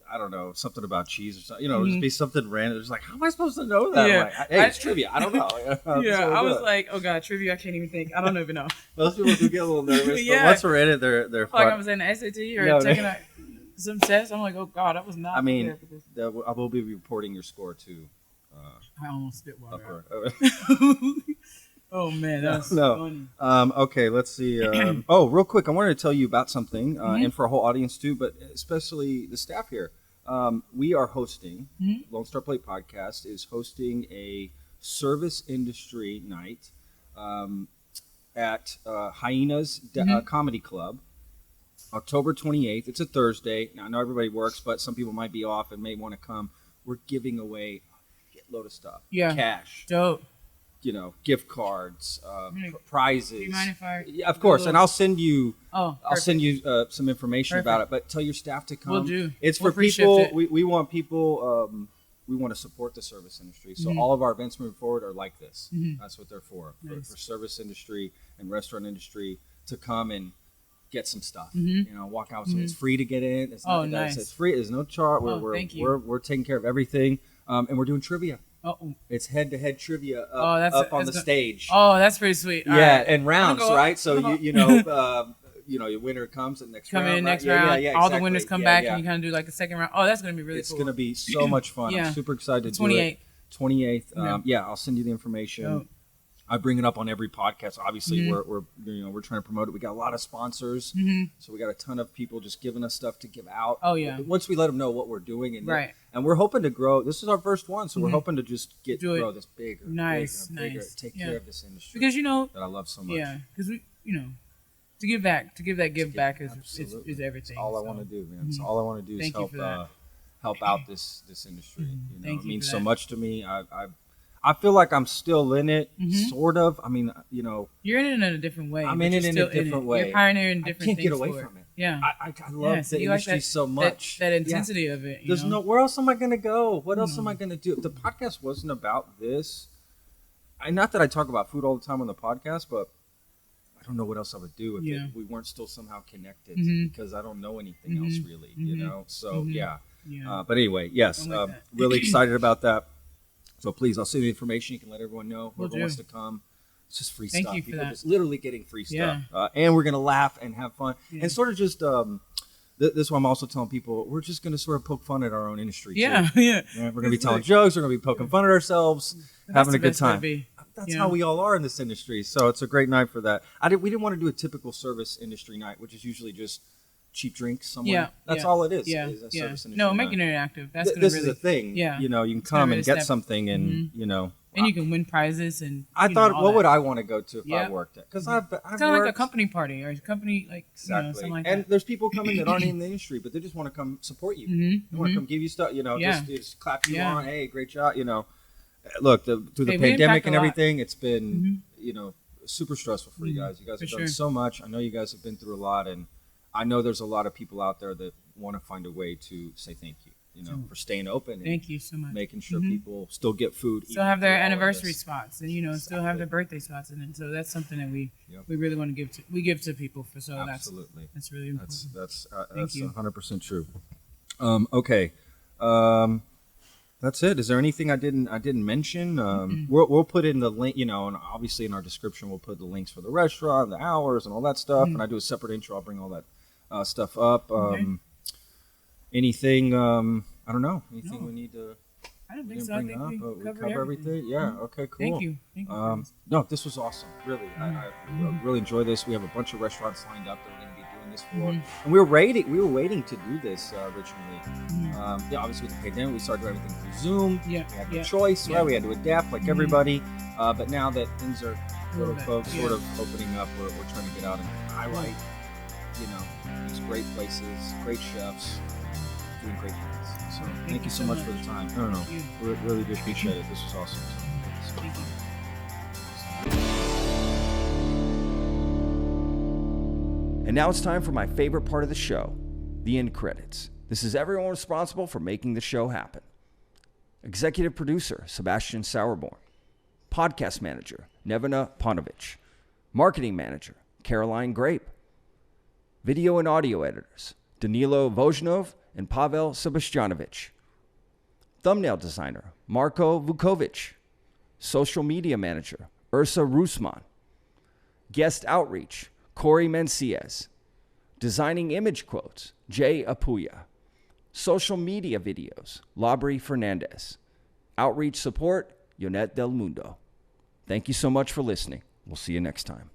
Speaker 2: I don't know, something about cheese or something. You know, just be something random. They're just like, how am I supposed to know that?
Speaker 1: Yeah.
Speaker 2: I'm like, hey, it's trivia. I don't know.
Speaker 1: Yeah,
Speaker 2: So
Speaker 1: I was
Speaker 2: good.
Speaker 1: like, oh god, trivia. I can't even think. I don't even know.
Speaker 2: Most people do get a little nervous,
Speaker 1: Yeah.
Speaker 2: but once we're in it, they're
Speaker 1: Like
Speaker 2: fun.
Speaker 1: I was in the SAT or
Speaker 2: No,
Speaker 1: taking some tests. I'm like, oh god, I was not.
Speaker 2: I mean,
Speaker 1: prepared for this.
Speaker 2: I will be reporting your score to
Speaker 1: I almost spit water.
Speaker 2: upper.
Speaker 1: out. Oh man, that's
Speaker 2: No.
Speaker 1: funny.
Speaker 2: Okay, let's see. Real quick, I wanted to tell you about something, and for a whole audience too, but especially the staff here. We are hosting, Lone Star Plate Podcast is hosting a service industry night at Hyenas Comedy Club, October 28th. It's a Thursday. Now, I know everybody works, but some people might be off and may want to come. We're giving away a load of stuff.
Speaker 1: Yeah.
Speaker 2: Cash.
Speaker 1: Dope.
Speaker 2: Gift cards,
Speaker 1: gonna-
Speaker 2: prizes.
Speaker 1: Do you mind if I?
Speaker 2: Yeah, of course, and I'll send you.
Speaker 1: Oh,
Speaker 2: I'll send you some information about it. But tell your staff to come.
Speaker 1: Will do.
Speaker 2: It's
Speaker 1: We'll
Speaker 2: for people.
Speaker 1: pre-shift it.
Speaker 2: We want people. We want to support the service industry. So all of our events moving forward are like this. That's what they're for.
Speaker 1: Nice.
Speaker 2: For service industry and restaurant industry to come and get some stuff. Walk out with some. It's free to get in. It's
Speaker 1: Oh,
Speaker 2: not,
Speaker 1: nice.
Speaker 2: It's free. There's no charge.
Speaker 1: Thank you.
Speaker 2: We're taking care of everything, and we're doing trivia.
Speaker 1: Oh,
Speaker 2: It's head-to-head trivia
Speaker 1: that's
Speaker 2: up on the stage.
Speaker 1: oh, that's pretty sweet. All
Speaker 2: Yeah,
Speaker 1: right.
Speaker 2: and rounds,
Speaker 1: go up.
Speaker 2: right? So your winner comes in next
Speaker 1: Come
Speaker 2: round.
Speaker 1: in
Speaker 2: right?
Speaker 1: next
Speaker 2: Yeah,
Speaker 1: round.
Speaker 2: yeah,
Speaker 1: All the
Speaker 2: exactly.
Speaker 1: winners come
Speaker 2: Yeah,
Speaker 1: back,
Speaker 2: yeah.
Speaker 1: and you kind of do like a second round. Oh, that's gonna be really
Speaker 2: It's
Speaker 1: cool.
Speaker 2: going to be so much fun.
Speaker 1: Yeah.
Speaker 2: I'm super excited to do it.
Speaker 1: 28th.
Speaker 2: 28th. I'll send you the information.
Speaker 1: Dope.
Speaker 2: I bring it up on every podcast. Obviously, we're trying to promote it. We got a lot of sponsors, so we got a ton of people just giving us stuff to give out.
Speaker 1: Oh, yeah.
Speaker 2: Once we let them know what we're doing, and
Speaker 1: Right.
Speaker 2: and we're hoping to grow. This is our first one, so we're hoping to just
Speaker 1: Do it.
Speaker 2: grow this bigger,
Speaker 1: Nice,
Speaker 2: bigger, and bigger.
Speaker 1: nice.
Speaker 2: Take
Speaker 1: Yeah.
Speaker 2: care of this industry
Speaker 1: Because
Speaker 2: that I love so much.
Speaker 1: yeah, because we, to give back, give back is
Speaker 2: Absolutely.
Speaker 1: is everything.
Speaker 2: It's all I
Speaker 1: so.
Speaker 2: want to do, man. It's all I want to do is
Speaker 1: Thank you
Speaker 2: help
Speaker 1: for that.
Speaker 2: help out this industry. You know,
Speaker 1: Thank
Speaker 2: it
Speaker 1: you
Speaker 2: means
Speaker 1: for
Speaker 2: so
Speaker 1: that.
Speaker 2: much to me. I feel like I'm still in it,
Speaker 1: Mm-hmm.
Speaker 2: sort of. I mean, you know,
Speaker 1: You're in it in a different way.
Speaker 2: I'm
Speaker 1: but
Speaker 2: in
Speaker 1: you're
Speaker 2: it in
Speaker 1: still
Speaker 2: a different
Speaker 1: it.
Speaker 2: way.
Speaker 1: You're pioneering
Speaker 2: I
Speaker 1: different
Speaker 2: can't
Speaker 1: things
Speaker 2: get away
Speaker 1: for it.
Speaker 2: from it.
Speaker 1: Yeah.
Speaker 2: I love
Speaker 1: so
Speaker 2: the
Speaker 1: you like
Speaker 2: industry
Speaker 1: that-
Speaker 2: so much.
Speaker 1: That
Speaker 2: Yeah.
Speaker 1: intensity of it. You
Speaker 2: There's
Speaker 1: know?
Speaker 2: no where else am I gonna go? What else am I gonna do? If the podcast wasn't about this, not that I talk about food all the time on the podcast, but I don't know what else I would do if
Speaker 1: Yeah.
Speaker 2: we weren't still somehow connected
Speaker 1: Mhm.
Speaker 2: because I don't know anything else really, you
Speaker 1: Mhm.
Speaker 2: know. So
Speaker 1: Mhm.
Speaker 2: yeah.
Speaker 1: Yeah.
Speaker 2: But anyway, yes,
Speaker 1: I'm with that.
Speaker 2: really excited about that. So please, I'll send you the information. You can let everyone know.
Speaker 1: Will
Speaker 2: Whoever
Speaker 1: do.
Speaker 2: wants to come. It's just free
Speaker 1: Thank
Speaker 2: stuff.
Speaker 1: you for
Speaker 2: People
Speaker 1: that.
Speaker 2: just literally getting free stuff,
Speaker 1: Yeah.
Speaker 2: and we're gonna laugh and have fun,
Speaker 1: Yeah.
Speaker 2: and sort of just this is why I'm also telling people we're just gonna sort of poke fun at our own industry. too.
Speaker 1: yeah.
Speaker 2: Yeah, we're gonna be telling jokes. We're gonna be poking fun at ourselves,
Speaker 1: That's
Speaker 2: having
Speaker 1: the
Speaker 2: a good
Speaker 1: best way to
Speaker 2: time.
Speaker 1: be.
Speaker 2: That's
Speaker 1: Yeah.
Speaker 2: how we all are in this industry. So it's a great night for that. We didn't want to do a typical service industry night, which is usually just cheap drinks somewhere.
Speaker 1: Yeah,
Speaker 2: That's
Speaker 1: yeah,
Speaker 2: all it is.
Speaker 1: Yeah.
Speaker 2: Is a
Speaker 1: Yeah.
Speaker 2: service industry
Speaker 1: No,
Speaker 2: night.
Speaker 1: making it interactive. That's gonna
Speaker 2: This
Speaker 1: really.
Speaker 2: is a thing.
Speaker 1: Yeah.
Speaker 2: You know, you can
Speaker 1: It's gonna
Speaker 2: come
Speaker 1: really
Speaker 2: and get
Speaker 1: step-
Speaker 2: something, and you know.
Speaker 1: And you can win prizes and.
Speaker 2: I
Speaker 1: you
Speaker 2: thought,
Speaker 1: know, all
Speaker 2: what
Speaker 1: that.
Speaker 2: would I want to go to if I
Speaker 1: Yeah.
Speaker 2: worked at? Because I've
Speaker 1: It's kind of like a
Speaker 2: worked-
Speaker 1: company party or a company like
Speaker 2: Exactly.
Speaker 1: something like
Speaker 2: and
Speaker 1: that.
Speaker 2: there's people coming that aren't in the industry, but they just want to come support you.
Speaker 1: Mhm,
Speaker 2: They want
Speaker 1: mhm.
Speaker 2: to come give you stuff, you know,
Speaker 1: Yeah.
Speaker 2: just clap you
Speaker 1: Yeah.
Speaker 2: on. Hey, great job, you know. Look, through the
Speaker 1: Hey, we
Speaker 2: pandemic
Speaker 1: impact a
Speaker 2: and
Speaker 1: lot.
Speaker 2: everything, it's been, you know, super stressful for you
Speaker 1: Mhm.
Speaker 2: guys. You guys
Speaker 1: For
Speaker 2: have done
Speaker 1: sure.
Speaker 2: so much. I know you guys have been through a lot, and I know there's a lot of people out there that want to find a way to say thank you, know, for staying open and
Speaker 1: Thank you so much.
Speaker 2: making sure
Speaker 1: Mhm.
Speaker 2: people still get food.
Speaker 1: Still
Speaker 2: even
Speaker 1: have their
Speaker 2: through all of
Speaker 1: anniversary
Speaker 2: this.
Speaker 1: spots, and still have their birthday spots, and so that's something that we
Speaker 2: Yep.
Speaker 1: really want to give to people for. So
Speaker 2: Absolutely.
Speaker 1: that's really important.
Speaker 2: That's
Speaker 1: Thank you.
Speaker 2: 100% true. Okay, that's it. Is there anything I didn't mention? We'll put in the link, you know, and obviously in our description we'll put the links for the restaurant, the hours, and all that stuff. And I do a separate intro. I'll bring all that stuff up.
Speaker 1: Okay.
Speaker 2: Anything? I don't know. Anything
Speaker 1: No.
Speaker 2: we need to
Speaker 1: I don't
Speaker 2: we
Speaker 1: think
Speaker 2: didn't
Speaker 1: so. I
Speaker 2: bring
Speaker 1: think
Speaker 2: up?
Speaker 1: we
Speaker 2: We
Speaker 1: covered
Speaker 2: cover everything. Yeah. Okay. Cool.
Speaker 1: Thank you. Thank you.
Speaker 2: No, this was awesome. Really, I really enjoy this. We have a bunch of restaurants lined up that we're going to be doing this for, and we were waiting to do this originally. Yeah, obviously with the pandemic, we started doing everything through Zoom.
Speaker 1: Yeah,
Speaker 2: We had no
Speaker 1: yeah,
Speaker 2: choice,
Speaker 1: yeah.
Speaker 2: right? We had to adapt like everybody. But now that things are
Speaker 1: little
Speaker 2: quote,
Speaker 1: bit,
Speaker 2: sort
Speaker 1: yeah.
Speaker 2: of opening up, we're trying to get out and highlight, you know, these great places, great chefs, doing great things. So thank you so much for the time. I don't know.
Speaker 1: Thank
Speaker 2: We really do appreciate it. This was awesome. So, thank you so much.
Speaker 1: Thank you.
Speaker 3: And now it's time for my favorite part of the show, the end credits. This is everyone responsible for making the show happen. Executive producer, Sebastian Sauerborn. Podcast manager, Nevena Ponovich. Marketing manager, Caroline Grape. Video and audio editors, Danilo Vojnov and Pavel Sebastianovich. Thumbnail designer, Marko Vukovic. Social media manager, Ursa Rusman. Guest outreach, Corey Menciez. Designing image quotes, Jay Apuya. Social media videos, Labri Fernandez. Outreach support, Yonet Del Mundo. Thank you so much for listening. We'll see you next time.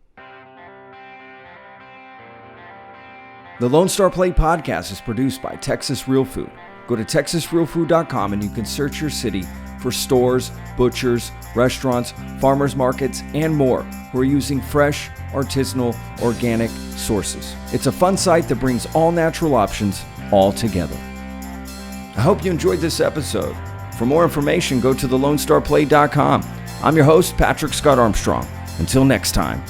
Speaker 3: The Lone Star Plate podcast is produced by Texas Real Food. Go to texasrealfood.com and you can search your city for stores, butchers, restaurants, farmers markets, and more who are using fresh, artisanal, organic sources. It's a fun site that brings all natural options all together. I hope you enjoyed this episode. For more information, go to thelonestarplate.com. I'm your host, Patrick Scott Armstrong. Until next time,